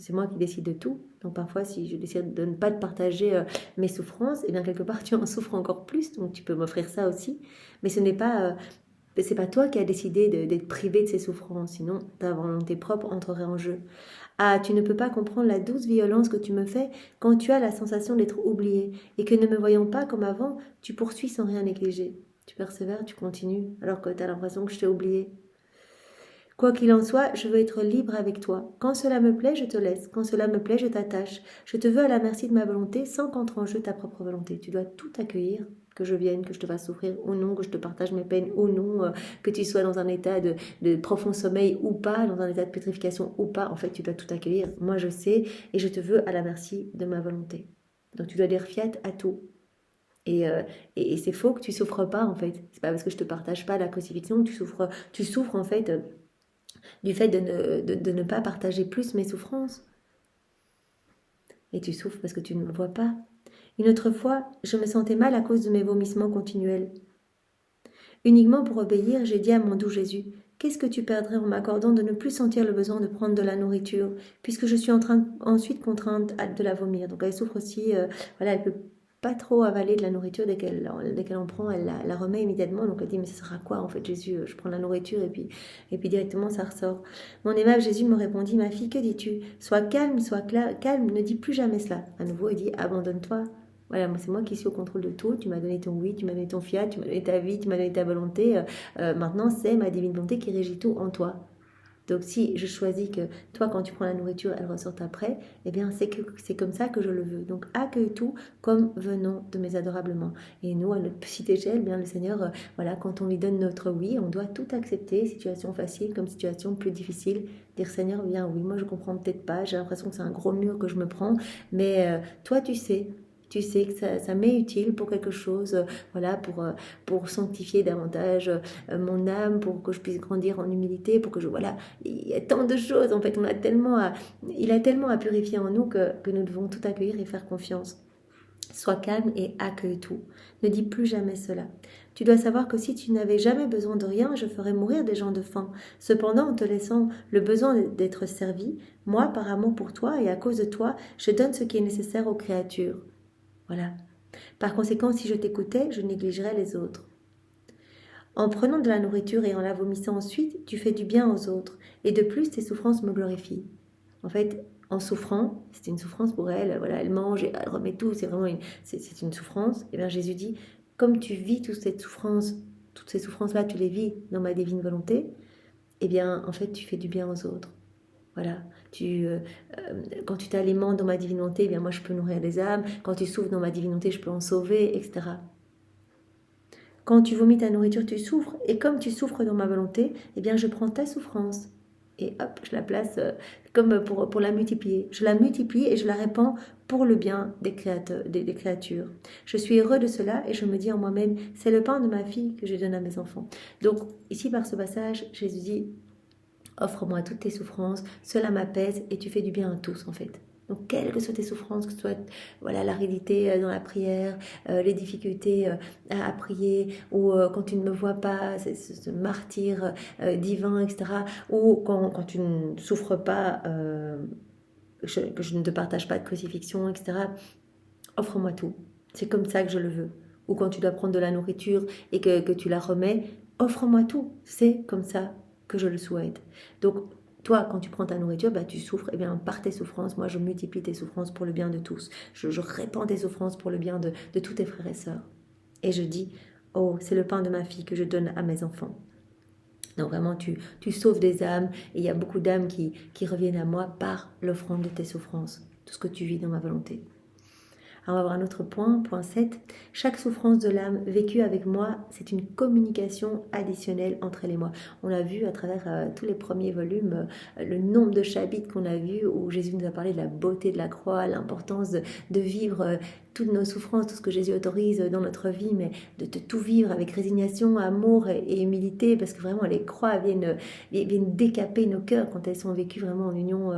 c'est moi qui décide de tout. Donc parfois, si je décide de ne pas te partager mes souffrances, et bien quelque part, tu en souffres encore plus. Donc tu peux m'offrir ça aussi. Mais ce n'est pas... c'est pas toi qui as décidé d'être privé de ces souffrances, sinon ta volonté propre entrerait en jeu. Ah, tu ne peux pas comprendre la douce violence que tu me fais quand tu as la sensation d'être oublié et que ne me voyant pas comme avant, tu poursuis sans rien négliger. Tu persévères, tu continues, alors que tu as l'impression que je t'ai oublié. Quoi qu'il en soit, je veux être libre avec toi. Quand cela me plaît, je te laisse. Quand cela me plaît, je t'attache. Je te veux à la merci de ma volonté sans qu'entre en jeu ta propre volonté. Tu dois tout accueillir, que je vienne, que je te fasse souffrir ou non, que je te partage mes peines ou non, que tu sois dans un état de profond sommeil ou pas, dans un état de pétrification ou pas. En fait, tu dois tout accueillir. Moi, je sais et je te veux à la merci de ma volonté. Donc, tu dois dire fiat à tout. Et c'est faux que tu souffres pas, en fait. C'est pas parce que je te partage pas la crucifixion que tu souffres en fait du fait de ne pas partager plus mes souffrances. Et tu souffres parce que tu ne me vois pas. Une autre fois, je me sentais mal à cause de mes vomissements continuels. Uniquement pour obéir, j'ai dit à mon doux Jésus, qu'est-ce que tu perdrais en m'accordant de ne plus sentir le besoin de prendre de la nourriture, puisque je suis ensuite contrainte de la vomir. Donc elle souffre aussi, voilà, elle peut pas trop avaler de la nourriture dès qu'elle en prend, elle la remet immédiatement. Donc elle dit, mais ça sera quoi en fait Jésus, je prends la nourriture et puis directement ça ressort. Mon aimable Jésus me répondit, ma fille, que dis-tu? Sois calme, calme, ne dis plus jamais cela. À nouveau, il dit, abandonne-toi. Voilà, c'est moi qui suis au contrôle de tout. Tu m'as donné ton oui, tu m'as donné ton fiat, tu m'as donné ta vie, tu m'as donné ta volonté. Maintenant, c'est ma divine volonté qui régit tout en toi. Donc si je choisis que toi, quand tu prends la nourriture, elle ressorte après, eh bien c'est comme ça que je le veux. Donc accueille tout comme venant de mes adorables mains. Et nous, à notre petite échelle, bien le Seigneur, voilà, quand on lui donne notre oui, on doit tout accepter, situation facile comme situation plus difficile. Dire Seigneur, bien oui, moi je comprends peut-être pas, j'ai l'impression que c'est un gros mur que je me prends, mais toi tu sais. Tu sais que ça m'est utile pour quelque chose, voilà, pour sanctifier davantage mon âme, pour que je puisse grandir en humilité, pour que je, voilà, il y a tant de choses, en fait, il a tellement à purifier en nous que nous devons tout accueillir et faire confiance. Sois calme et accueille tout. Ne dis plus jamais cela. Tu dois savoir que si tu n'avais jamais besoin de rien, je ferais mourir des gens de faim. Cependant, en te laissant le besoin d'être servi, moi, par amour pour toi et à cause de toi, je donne ce qui est nécessaire aux créatures. Voilà. Par conséquent, si je t'écoutais, je négligerais les autres. En prenant de la nourriture et en la vomissant ensuite, tu fais du bien aux autres. Et de plus, tes souffrances me glorifient. En fait, en souffrant, c'est une souffrance pour elle, voilà, elle mange, et elle remet tout, c'est vraiment c'est une souffrance. Et bien Jésus dit, comme tu vis toutes ces souffrances-là, tu les vis dans ma divine volonté, et bien en fait, tu fais du bien aux autres. Voilà, quand tu t'alimentes dans ma divine volonté, eh bien moi je peux nourrir les âmes. Quand tu souffres dans ma divine volonté, je peux en sauver, etc. Quand tu vomis ta nourriture, tu souffres. Et comme tu souffres dans ma volonté, eh bien je prends ta souffrance. Et hop, je la place comme pour la multiplier. Je la multiplie et je la répands pour le bien des créatures. Je suis heureux de cela et je me dis en moi-même, c'est le pain de ma fille que je donne à mes enfants. Donc ici par ce passage, Jésus dit, offre-moi toutes tes souffrances, cela m'apaise et tu fais du bien à tous en fait. Donc quelles que soient tes souffrances, que ce soit voilà, l'aridité dans la prière, les difficultés à prier, ou quand tu ne me vois pas, ce martyre divin, etc. Ou quand tu ne souffres pas, que je ne te partage pas de crucifixion, etc. Offre-moi tout. C'est comme ça que je le veux. Ou quand tu dois prendre de la nourriture et que tu la remets, offre-moi tout. C'est comme ça que je le souhaite. Donc, toi, quand tu prends ta nourriture, bah, tu souffres. Et bien, par tes souffrances, moi, je multiplie tes souffrances pour le bien de tous. Je répands tes souffrances pour le bien de tous tes frères et sœurs. Et je dis, oh, c'est le pain de ma fille que je donne à mes enfants. Donc vraiment, tu sauves des âmes. Et il y a beaucoup d'âmes qui reviennent à moi par l'offrande de tes souffrances. Tout ce que tu vis dans ma volonté. Alors on va voir un autre point, point 7. Chaque souffrance de l'âme vécue avec moi, c'est une communication additionnelle entre elle et moi. On l'a vu à travers tous les premiers volumes, le nombre de chapitres qu'on a vus où Jésus nous a parlé de la beauté de la croix, l'importance de vivre toutes nos souffrances, tout ce que Jésus autorise dans notre vie, mais de tout vivre avec résignation, amour et humilité, parce que vraiment les croix viennent décaper nos cœurs quand elles sont vécues vraiment en union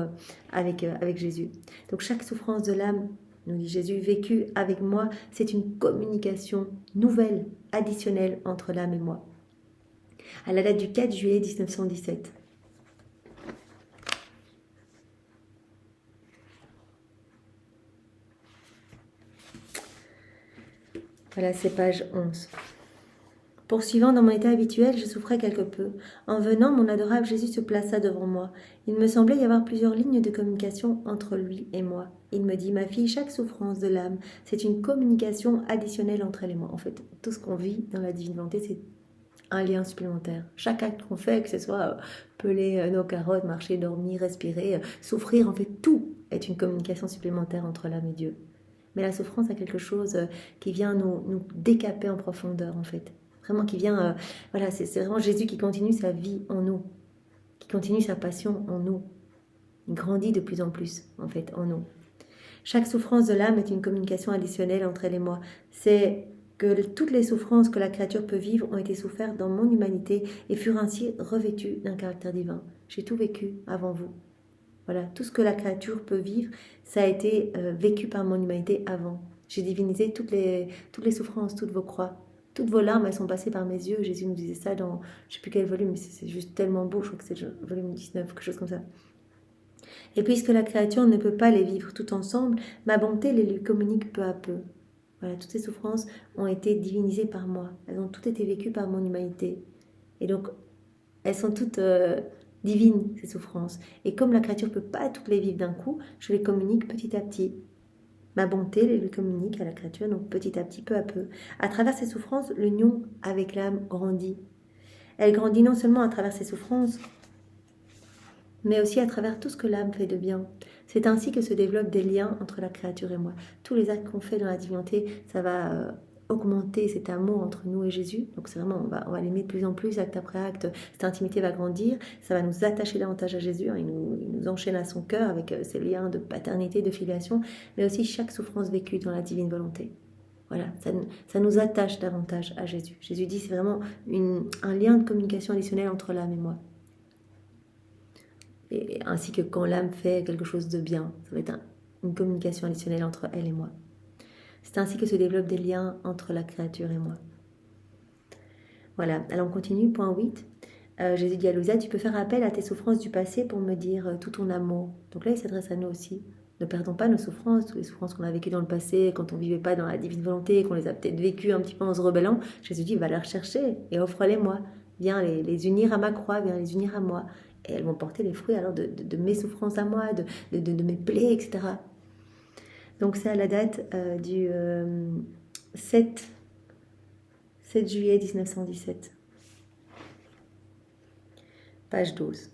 avec Jésus. Donc chaque souffrance de l'âme, nous dit Jésus, vécu avec moi, c'est une communication nouvelle, additionnelle entre l'âme et moi. À la date du 4 juillet 1917. Voilà, c'est page 11. Poursuivant dans mon état habituel, je souffrais quelque peu. En venant, mon adorable Jésus se plaça devant moi. Il me semblait y avoir plusieurs lignes de communication entre lui et moi. Il me dit, ma fille, chaque souffrance de l'âme, c'est une communication additionnelle entre elle et moi. En fait, tout ce qu'on vit dans la divine volonté, c'est un lien supplémentaire. Chaque acte qu'on fait, que ce soit peler nos carottes, marcher, dormir, respirer, souffrir, en fait, tout est une communication supplémentaire entre l'âme et Dieu. Mais la souffrance a quelque chose qui vient nous décaper en profondeur, en fait. Vraiment qui vient, voilà, c'est vraiment Jésus qui continue sa vie en nous, qui continue sa passion en nous. Il grandit de plus en plus, en fait, en nous. Chaque souffrance de l'âme est une communication additionnelle entre elle et moi. C'est que toutes les souffrances que la créature peut vivre ont été souffertes dans mon humanité et furent ainsi revêtues d'un caractère divin. J'ai tout vécu avant vous. Voilà, tout ce que la créature peut vivre, ça a été vécu par mon humanité avant. J'ai divinisé toutes les souffrances, toutes vos croix. Toutes vos larmes, elles sont passées par mes yeux. Jésus nous disait ça dans, je ne sais plus quel volume, mais c'est juste tellement beau, je crois que c'est le volume 19, quelque chose comme ça. Et puisque la créature ne peut pas les vivre tout ensemble, ma bonté les lui communique peu à peu. Voilà, toutes ces souffrances ont été divinisées par moi. Elles ont toutes été vécues par mon humanité. Et donc, elles sont toutes divines, ces souffrances. Et comme la créature ne peut pas toutes les vivre d'un coup, je les communique petit à petit. Ma bonté les lui communique à la créature, donc petit à petit, peu à peu. À travers ces souffrances, l'union avec l'âme grandit. Elle grandit non seulement à travers ces souffrances, mais aussi à travers tout ce que l'âme fait de bien. C'est ainsi que se développent des liens entre la créature et moi. Tous les actes qu'on fait dans la divinité, ça va augmenter cet amour entre nous et Jésus. Donc c'est vraiment, on va l'aimer de plus en plus, acte après acte. Cette intimité va grandir, ça va nous attacher davantage à Jésus. Il nous enchaîne à son cœur avec ces liens de paternité, de filiation, mais aussi chaque souffrance vécue dans la divine volonté. Voilà, ça nous attache davantage à Jésus. Jésus dit c'est vraiment un lien de communication additionnel entre l'âme et moi. Et ainsi que quand l'âme fait quelque chose de bien, ça va être une communication additionnelle entre elle et moi. C'est ainsi que se développent des liens entre la créature et moi. Voilà, alors on continue, point 8. Jésus dit à Louisa, tu peux faire appel à tes souffrances du passé pour me dire tout ton amour. Donc là, il s'adresse à nous aussi. Ne perdons pas nos souffrances, toutes les souffrances qu'on a vécues dans le passé, quand on ne vivait pas dans la divine volonté, qu'on les a peut-être vécues un petit peu en se rebellant. Jésus dit, va les rechercher et offre-les-moi. Viens les unir à ma croix, viens les unir à moi. Et elles vont porter les fruits alors de mes souffrances à moi, de mes plaies, etc. Donc c'est à la date du 7 juillet 1917. Page 12.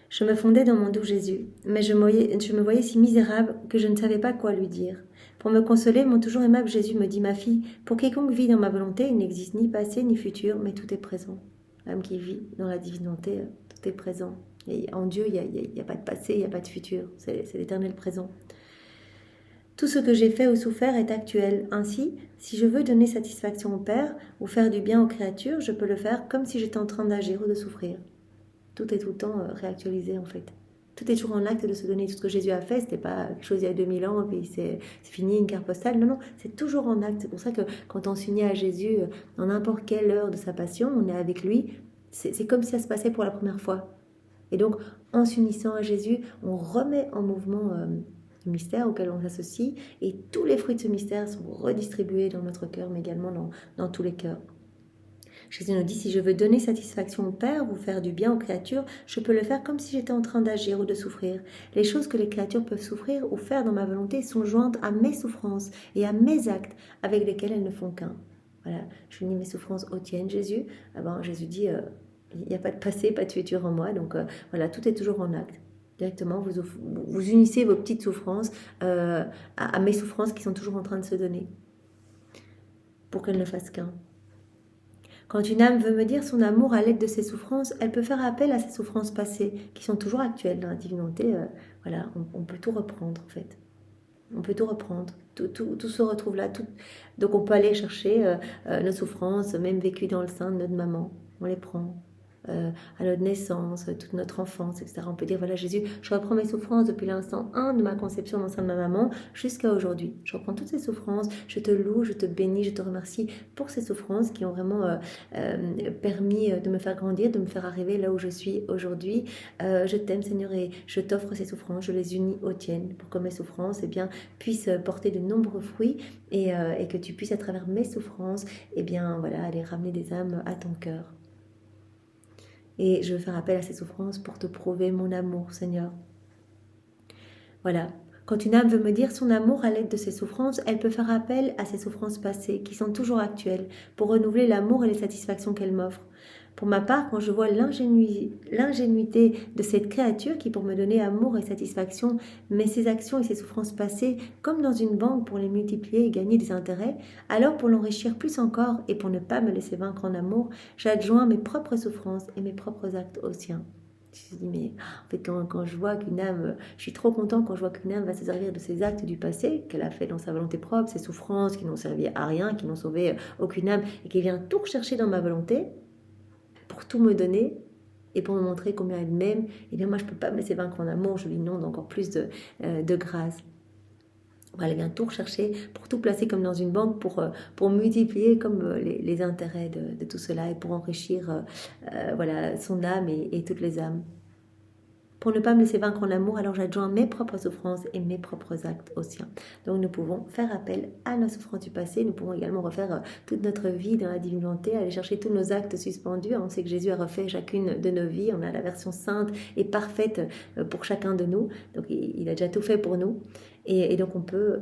Je me fondais dans mon doux Jésus, mais je me voyais si misérable que je ne savais pas quoi lui dire. Pour me consoler, mon toujours aimable Jésus me dit, ma fille, pour quiconque vit dans ma volonté, il n'existe ni passé ni futur, mais tout est présent. L'âme qui vit dans la divine volonté, tout est présent. Et en Dieu, il n'y a pas de passé, il n'y a pas de futur, c'est l'éternel présent. Tout ce que j'ai fait ou souffert est actuel. Ainsi, si je veux donner satisfaction au Père ou faire du bien aux créatures, je peux le faire comme si j'étais en train d'agir ou de souffrir. Tout est tout le temps réactualisé en fait. Tout est toujours en acte de se donner. Tout ce que Jésus a fait, c'était pas quelque chose il y a 2000 ans, puis c'est fini, une carte postale. Non, c'est toujours en acte. C'est pour ça que quand on s'unit à Jésus, dans n'importe quelle heure de sa passion, on est avec lui, c'est comme si ça se passait pour la première fois. Et donc, en s'unissant à Jésus, on remet en mouvement le mystère auquel on s'associe, et tous les fruits de ce mystère sont redistribués dans notre cœur, mais également dans tous les cœurs. Jésus nous dit, si je veux donner satisfaction au Père ou faire du bien aux créatures, je peux le faire comme si j'étais en train d'agir ou de souffrir. Les choses que les créatures peuvent souffrir ou faire dans ma volonté sont jointes à mes souffrances et à mes actes avec lesquels elles ne font qu'un. Voilà, je unis mes souffrances aux tiennes, Jésus. Jésus dit, il n'y a pas de passé, pas de futur en moi, donc voilà, tout est toujours en acte. Directement, vous unissez vos petites souffrances à mes souffrances qui sont toujours en train de se donner pour qu'elles ne fassent qu'un. Quand une âme veut me dire son amour à l'aide de ses souffrances, elle peut faire appel à ses souffrances passées, qui sont toujours actuelles dans la divinité. Voilà, on peut tout reprendre en fait. On peut tout reprendre. Tout se retrouve là. Donc on peut aller chercher nos souffrances, même vécues dans le sein de notre maman. On les prend. à notre naissance, toute notre enfance, etc. On peut dire, voilà Jésus, je reprends mes souffrances depuis l'instant 1 de ma conception dans le sein de ma maman jusqu'à aujourd'hui. Je reprends toutes ces souffrances, je te loue, je te bénis, je te remercie pour ces souffrances qui ont vraiment permis de me faire grandir, de me faire arriver là où je suis aujourd'hui. Je t'aime Seigneur et je t'offre ces souffrances, je les unis aux tiennes pour que mes souffrances puissent porter de nombreux fruits et que tu puisses à travers mes souffrances voilà, aller ramener des âmes à ton cœur. Et je veux faire appel à ces souffrances pour te prouver mon amour, Seigneur. Voilà. Quand une âme veut me dire son amour à l'aide de ses souffrances, elle peut faire appel à ses souffrances passées, qui sont toujours actuelles, pour renouveler l'amour et les satisfactions qu'elle m'offre. Pour ma part, quand je vois l'ingénuité de cette créature qui, pour me donner amour et satisfaction, met ses actions et ses souffrances passées comme dans une banque pour les multiplier et gagner des intérêts, alors pour l'enrichir plus encore et pour ne pas me laisser vaincre en amour, j'adjoins mes propres souffrances et mes propres actes aux siens. Je me dis, mais en fait, quand je vois qu'une âme, je suis trop content quand je vois qu'une âme va se servir de ses actes du passé, qu'elle a fait dans sa volonté propre, ses souffrances qui n'ont servi à rien, qui n'ont sauvé aucune âme, et qui vient tout rechercher dans ma volonté, pour tout me donner et pour me montrer combien elle m'aime, et bien moi je ne peux pas me laisser vaincre en amour, je lui inonde encore plus de grâce. Voilà, elle vient tout rechercher pour tout placer comme dans une banque, pour multiplier comme les intérêts de tout cela et pour enrichir voilà, son âme et toutes les âmes. Pour ne pas me laisser vaincre en amour, alors j'adjoins mes propres souffrances et mes propres actes aux siens. Donc nous pouvons faire appel à nos souffrances du passé, nous pouvons également refaire toute notre vie dans la divine volonté, aller chercher tous nos actes suspendus. On sait que Jésus a refait chacune de nos vies, on a la version sainte et parfaite pour chacun de nous, donc il a déjà tout fait pour nous. Et donc on peut,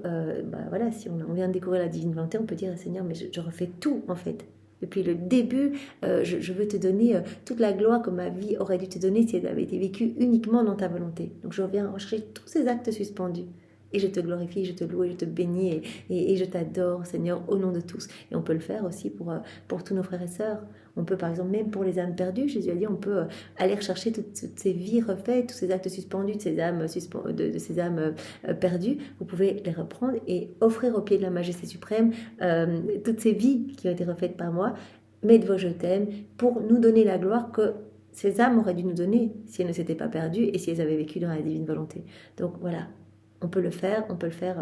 voilà, si on vient de découvrir la divine volonté, on peut dire Seigneur, mais je refais tout en fait. Depuis le début, je veux te donner toute la gloire que ma vie aurait dû te donner si elle avait été vécue uniquement dans ta volonté. Donc je reviens rechercher tous ces actes suspendus. Et je te glorifie, je te loue et je te bénis et je t'adore, Seigneur, au nom de tous. Et on peut le faire aussi pour tous nos frères et sœurs. On peut, par exemple, même pour les âmes perdues, Jésus a dit, on peut aller rechercher toutes ces vies refaites, tous ces actes suspendus de ces âmes, ces âmes perdues. Vous pouvez les reprendre et offrir au pied de la Majesté suprême toutes ces vies qui ont été refaites par moi. Mettez vos je t'aime pour nous donner la gloire que ces âmes auraient dû nous donner si elles ne s'étaient pas perdues et si elles avaient vécu dans la divine volonté. Donc voilà. On peut le faire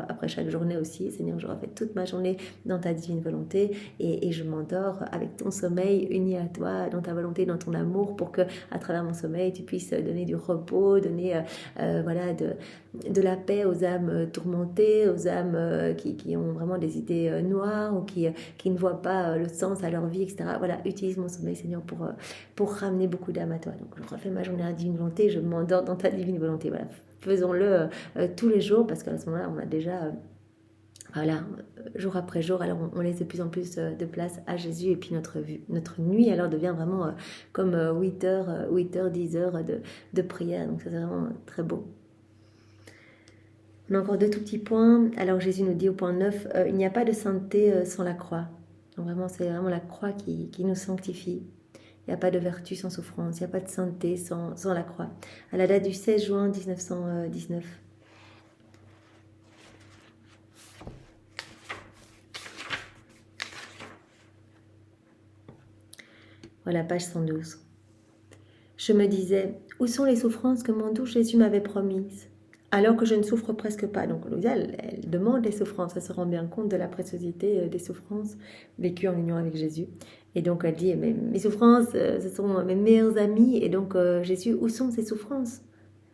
après chaque journée aussi. Seigneur, je refais toute ma journée dans ta divine volonté et je m'endors avec ton sommeil uni à toi, dans ta volonté, dans ton amour, pour que à travers mon sommeil, tu puisses donner du repos, donner voilà, de la paix aux âmes tourmentées, aux âmes qui ont vraiment des idées noires ou qui ne voient pas le sens à leur vie, etc. Voilà, utilise mon sommeil, Seigneur, pour ramener beaucoup d'âmes à toi. Donc, je refais ma journée à la divine volonté, je m'endors dans ta divine volonté. Voilà. Faisons-le tous les jours parce qu'à ce moment-là, on a déjà, voilà, jour après jour, alors on laisse de plus en plus de place à Jésus et puis notre nuit alors devient vraiment comme 8 heures, 10 heures de prière. Donc ça c'est vraiment très beau. On a encore deux tout petits points. Alors Jésus nous dit au point 9, il n'y a pas de sainteté sans la croix. Donc vraiment, c'est vraiment la croix qui nous sanctifie. Il n'y a pas de vertu sans souffrance, il n'y a pas de sainteté sans la croix. À la date du 16 juin 1919. Voilà, page 112. Je me disais, où sont les souffrances que mon doux Jésus m'avait promises, alors que je ne souffre presque pas. Donc Louisa, elle demande les souffrances, elle se rend bien compte de la préciosité des souffrances vécues en union avec Jésus. Et donc elle dit, mes souffrances, ce sont mes meilleurs amis. Et donc Jésus, où sont ces souffrances?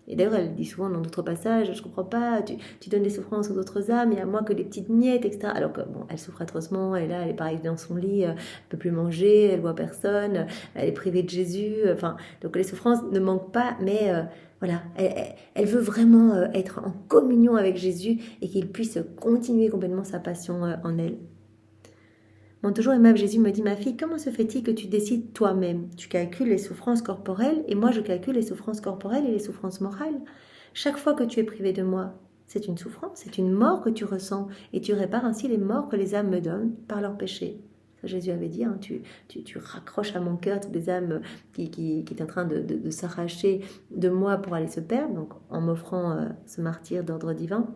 Et d'ailleurs, elle dit souvent dans d'autres passages, je comprends pas, tu donnes des souffrances aux autres âmes, et à moi que des petites miettes, etc. Alors que, bon, elle souffre atrocement, elle est là, elle est pareil dans son lit, elle peut plus manger, elle voit personne, elle est privée de Jésus, enfin, donc les souffrances ne manquent pas, mais voilà, elle veut vraiment être en communion avec Jésus et qu'il puisse continuer complètement sa passion en elle. Mon toujours aimable Jésus me dit, ma fille, comment se fait-il que tu décides toi-même? Tu calcules les souffrances corporelles et moi je calcule les souffrances corporelles et les souffrances morales. Chaque fois que tu es privé de moi, c'est une souffrance, c'est une mort que tu ressens et tu répares ainsi les morts que les âmes me donnent par leurs péchés. Ça, Jésus avait dit, hein, tu raccroches à mon cœur toutes les âmes qui est en train de s'arracher de moi pour aller se perdre, donc en m'offrant ce martyr d'ordre divin.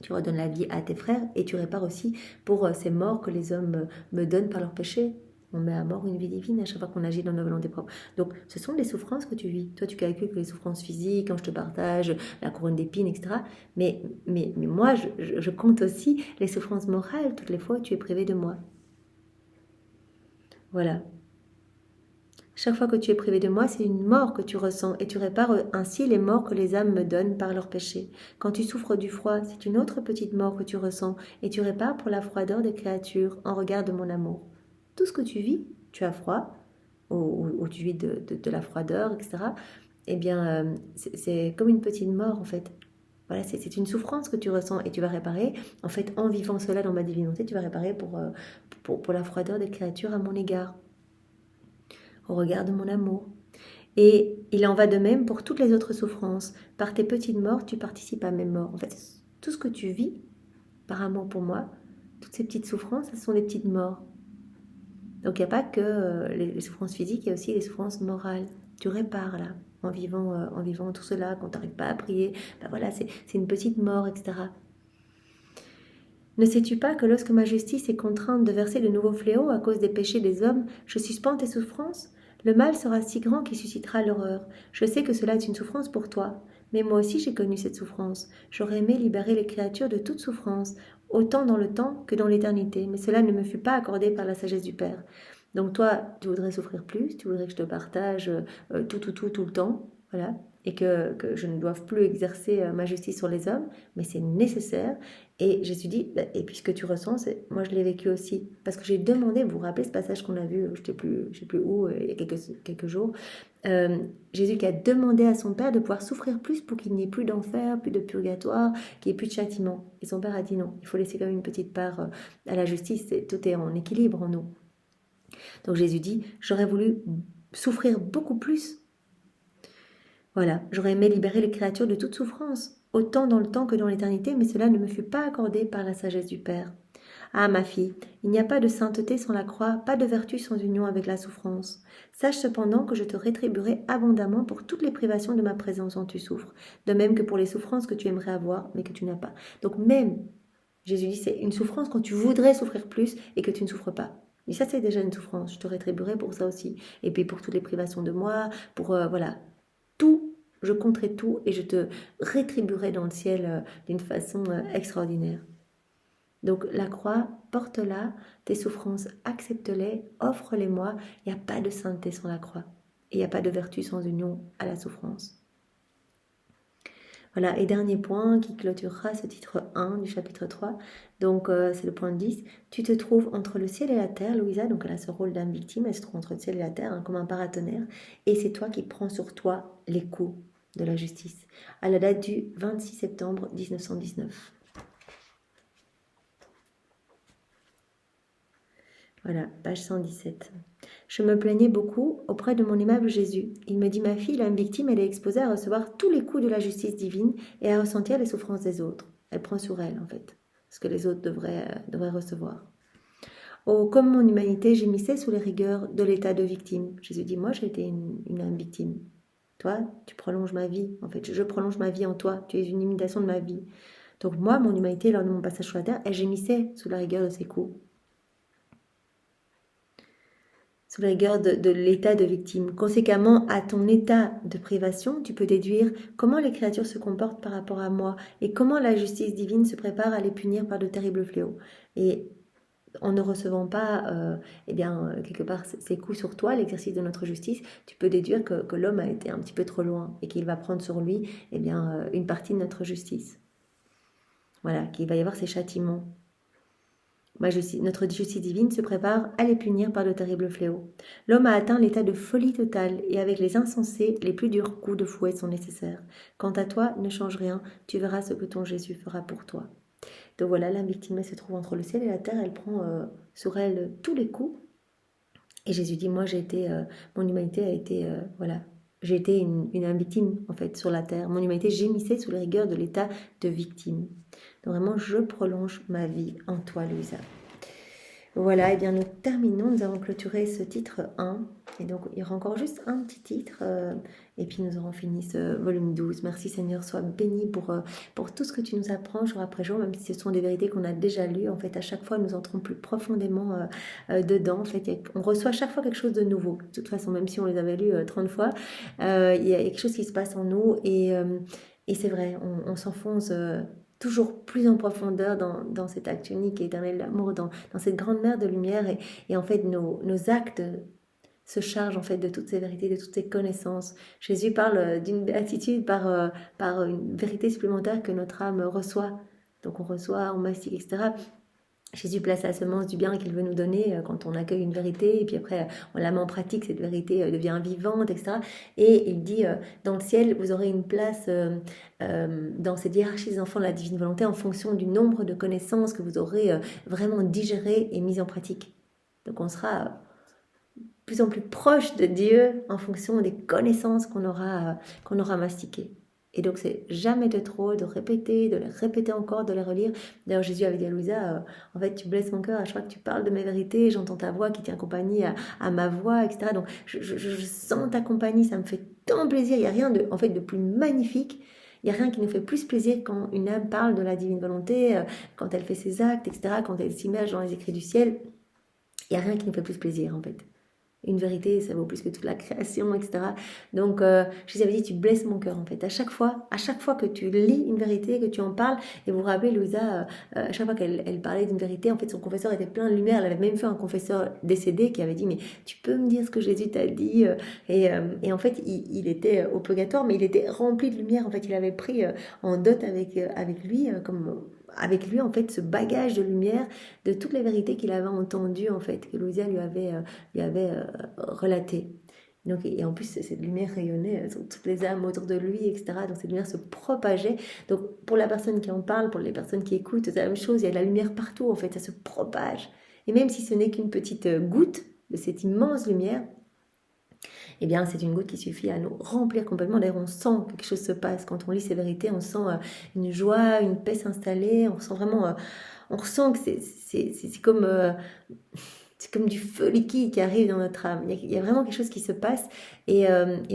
Tu redonnes la vie à tes frères et tu répares aussi pour ces morts que les hommes me donnent par leurs péchés. On met à mort une vie divine à chaque fois qu'on agit dans nos volontés propres. Donc, ce sont les souffrances que tu vis. Toi, tu calcules que les souffrances physiques, quand je te partage la couronne d'épines, etc. Mais moi, je compte aussi les souffrances morales toutes les fois où tu es privé de moi. Voilà. Chaque fois que tu es privé de moi, c'est une mort que tu ressens et tu répares ainsi les morts que les âmes me donnent par leurs péchés. Quand tu souffres du froid, c'est une autre petite mort que tu ressens et tu répares pour la froideur des créatures en regard de mon amour. Tout ce que tu vis, tu as froid, ou tu vis de la froideur, etc. Eh bien, c'est comme une petite mort en fait. Voilà, c'est une souffrance que tu ressens et tu vas réparer. En fait, en vivant cela dans ma divinité, tu vas réparer pour la froideur des créatures à mon égard, au regard de mon amour. Et il en va de même pour toutes les autres souffrances. Par tes petites morts, tu participes à mes morts. En fait, tout ce que tu vis par amour pour moi, toutes ces petites souffrances, ce sont des petites morts. Donc il n'y a pas que les souffrances physiques, il y a aussi les souffrances morales. Tu répares là, en vivant tout cela, quand tu n'arrives pas à prier, ben voilà, c'est une petite mort, etc. Ne sais-tu pas que lorsque ma justice est contrainte de verser de nouveaux fléaux à cause des péchés des hommes, je suspends tes souffrances? Le mal sera si grand qu'il suscitera l'horreur. Je sais que cela est une souffrance pour toi, mais moi aussi j'ai connu cette souffrance. J'aurais aimé libérer les créatures de toute souffrance, autant dans le temps que dans l'éternité, mais cela ne me fut pas accordé par la sagesse du Père. Donc toi, tu voudrais souffrir plus, tu voudrais que je te partage tout le temps, voilà, et que je ne doive plus exercer ma justice sur les hommes, mais c'est nécessaire. Et Jésus dit, et puis ce que tu ressens, moi je l'ai vécu aussi. Parce que j'ai demandé, vous vous rappelez ce passage qu'on a vu, je ne sais plus où, il y a quelques jours, Jésus qui a demandé à son Père de pouvoir souffrir plus pour qu'il n'y ait plus d'enfer, plus de purgatoire, qu'il n'y ait plus de châtiment. Et son Père a dit non, il faut laisser quand même une petite part à la justice, tout est en équilibre en nous. Donc Jésus dit, j'aurais voulu souffrir beaucoup plus. Voilà, j'aurais aimé libérer les créatures de toute souffrance, autant dans le temps que dans l'éternité, mais cela ne me fut pas accordé par la sagesse du Père. Ah, ma fille, il n'y a pas de sainteté sans la croix, pas de vertu sans union avec la souffrance. Sache cependant que je te rétribuerai abondamment pour toutes les privations de ma présence dont tu souffres, de même que pour les souffrances que tu aimerais avoir, mais que tu n'as pas. Donc même, Jésus dit, c'est une souffrance quand tu voudrais souffrir plus et que tu ne souffres pas. Et ça, c'est déjà une souffrance. Je te rétribuerai pour ça aussi. Et puis pour toutes les privations de moi, pour, voilà, tout, je compterai tout et je te rétribuerai dans le ciel d'une façon extraordinaire. Donc la croix, porte-la, tes souffrances, accepte-les, offre-les-moi. Il n'y a pas de sainteté sans la croix. Et il n'y a pas de vertu sans union à la souffrance. Voilà, et dernier point qui clôturera ce titre 1 du chapitre 3. Donc c'est le point 10. Tu te trouves entre le ciel et la terre, Louisa, donc elle a ce rôle d'âme victime, elle se trouve entre le ciel et la terre, comme un paratonnerre. Et c'est toi qui prends sur toi les coups de la justice. À la date du 26 septembre 1919. Voilà, page 117. Je me plaignais beaucoup auprès de mon aimable Jésus. Il me dit, ma fille, l'âme victime, elle est exposée à recevoir tous les coups de la justice divine et à ressentir les souffrances des autres. Elle prend sur elle, en fait, ce que les autres devraient recevoir. Oh, comme mon humanité gémissait sous les rigueurs de l'état de victime. Jésus dit, moi, j'ai été une âme victime. Toi, tu prolonges ma vie. En fait, je prolonge ma vie en toi. Tu es une imitation de ma vie. Donc moi, mon humanité, lors de mon passage sur la terre, elle gémissait sous la rigueur de ses coups. Sous la rigueur de l'état de victime. Conséquemment, à ton état de privation, tu peux déduire comment les créatures se comportent par rapport à moi et comment la justice divine se prépare à les punir par de terribles fléaux. Et en ne recevant pas, quelque part, ces coups sur toi, l'exercice de notre justice, tu peux déduire que l'homme a été un petit peu trop loin et qu'il va prendre sur lui, une partie de notre justice. Voilà, qu'il va y avoir ces châtiments. Notre justice divine se prépare à les punir par de terribles fléaux. L'homme a atteint l'état de folie totale et avec les insensés, les plus durs coups de fouet sont nécessaires. Quant à toi, ne change rien, tu verras ce que ton Jésus fera pour toi. Donc voilà, l'âme victime se trouve entre le ciel et la terre, elle prend sur elle tous les coups. Et Jésus dit, moi mon humanité a été, j'ai été une âme victime en fait sur la terre. Mon humanité gémissait sous les rigueurs de l'état de victime. Donc vraiment, je prolonge ma vie en toi, Louisa. Voilà, et bien nous terminons, nous avons clôturé ce titre 1. Et donc il y aura encore juste un petit titre, et puis nous aurons fini ce volume 12. Merci Seigneur, sois béni pour tout ce que tu nous apprends jour après jour, même si ce sont des vérités qu'on a déjà lues. En fait, à chaque fois, nous entrons plus profondément dedans. En fait, on reçoit à chaque fois quelque chose de nouveau. De toute façon, même si on les avait lus 30 fois, il y a quelque chose qui se passe en nous, et c'est vrai, on s'enfonce toujours plus en profondeur dans cet acte unique et éternel d'amour, dans cette grande mer de lumière. Et en fait, nos actes se chargent en fait de toutes ces vérités, de toutes ces connaissances. Jésus parle d'une béatitude par une vérité supplémentaire que notre âme reçoit. Donc on reçoit, on mastique, etc. Jésus place la semence du bien qu'il veut nous donner quand on accueille une vérité, et puis après on la met en pratique, cette vérité devient vivante, etc. Et il dit, dans le ciel, vous aurez une place dans cette hiérarchie des enfants de la divine volonté en fonction du nombre de connaissances que vous aurez vraiment digérées et mises en pratique. Donc on sera de plus en plus proche de Dieu en fonction des connaissances qu'on aura mastiquées. Et donc, c'est jamais de trop de répéter, de les répéter encore, de les relire. D'ailleurs, Jésus avait dit à Louisa, en fait, tu blesses mon cœur à chaque fois que tu parles de mes vérités, j'entends ta voix qui tient compagnie à ma voix, etc. Donc, je sens ta compagnie, ça me fait tant plaisir. Il n'y a rien en fait, de plus magnifique. Il n'y a rien qui nous fait plus plaisir quand une âme parle de la divine volonté, quand elle fait ses actes, etc., quand elle s'immerge dans les écrits du ciel. Il n'y a rien qui nous fait plus plaisir, en fait. Une vérité, ça vaut plus que toute la création, etc. Donc, je vous avais dit, tu blesses mon cœur, en fait. À chaque fois que tu lis une vérité, que tu en parles, et vous vous rappelez, Louisa, à chaque fois qu'elle parlait d'une vérité, en fait, son confesseur était plein de lumière. Elle avait même fait un confesseur décédé qui avait dit, mais tu peux me dire ce que Jésus t'a dit, et en fait, il était au purgatoire, mais il était rempli de lumière. En fait, il avait pris en dot avec lui, avec lui, en fait, ce bagage de lumière de toutes les vérités qu'il avait entendues, en fait, que Louisa lui avait relatées. Donc, et en plus, cette lumière rayonnait sur toutes les âmes autour de lui, etc. Donc, cette lumière se propageait. Donc, pour la personne qui en parle, pour les personnes qui écoutent, c'est la même chose. Il y a de la lumière partout, en fait. Ça se propage. Et même si ce n'est qu'une petite goutte de cette immense lumière, eh bien, c'est une goutte qui suffit à nous remplir complètement. D'ailleurs, on sent que quelque chose se passe. Quand on lit ces vérités, on sent une joie, une paix s'installer. On ressent vraiment... on ressent que c'est comme... c'est comme du feu liquide qui arrive dans notre âme. Il y a vraiment quelque chose qui se passe. Et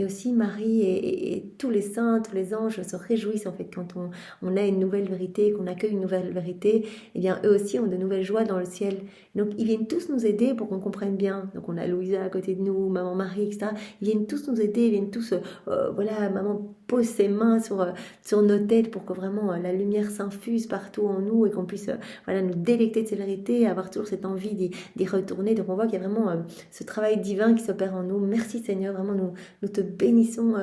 aussi, Marie et tous les saints, tous les anges se réjouissent en fait quand on a une nouvelle vérité, qu'on accueille une nouvelle vérité. Eh bien, eux aussi ont de nouvelles joies dans le ciel. Donc, ils viennent tous nous aider pour qu'on comprenne bien. Donc, on a Louisa à côté de nous, maman Marie, etc. Ils viennent tous nous aider, ils viennent tous, voilà, maman pose ses mains sur nos têtes pour que vraiment la lumière s'infuse partout en nous et qu'on puisse voilà, nous délecter de ces vérités, avoir toujours cette envie d'y retourner. Donc on voit qu'il y a vraiment ce travail divin qui s'opère en nous. Merci Seigneur, vraiment nous te bénissons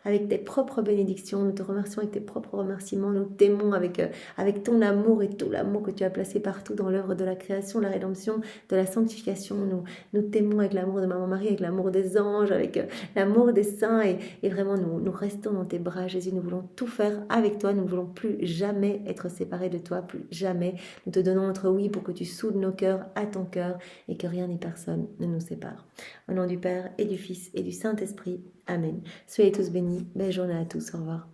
avec tes propres bénédictions, nous te remercions avec tes propres remerciements, nous t'aimons avec ton amour et tout l'amour que tu as placé partout dans l'œuvre de la création, de la rédemption, de la sanctification. Nous t'aimons avec l'amour de Maman Marie, avec l'amour des anges, avec l'amour des saints et vraiment nous restons dans tes bras Jésus, nous voulons tout faire avec toi, nous ne voulons plus jamais être séparés de toi, plus jamais. Nous te donnons notre oui pour que tu soudes nos cœurs à ton cœur et que rien ni personne ne nous sépare. Au nom du Père et du Fils et du Saint-Esprit. Amen. Soyez tous bénis. Belle journée à tous. Au revoir.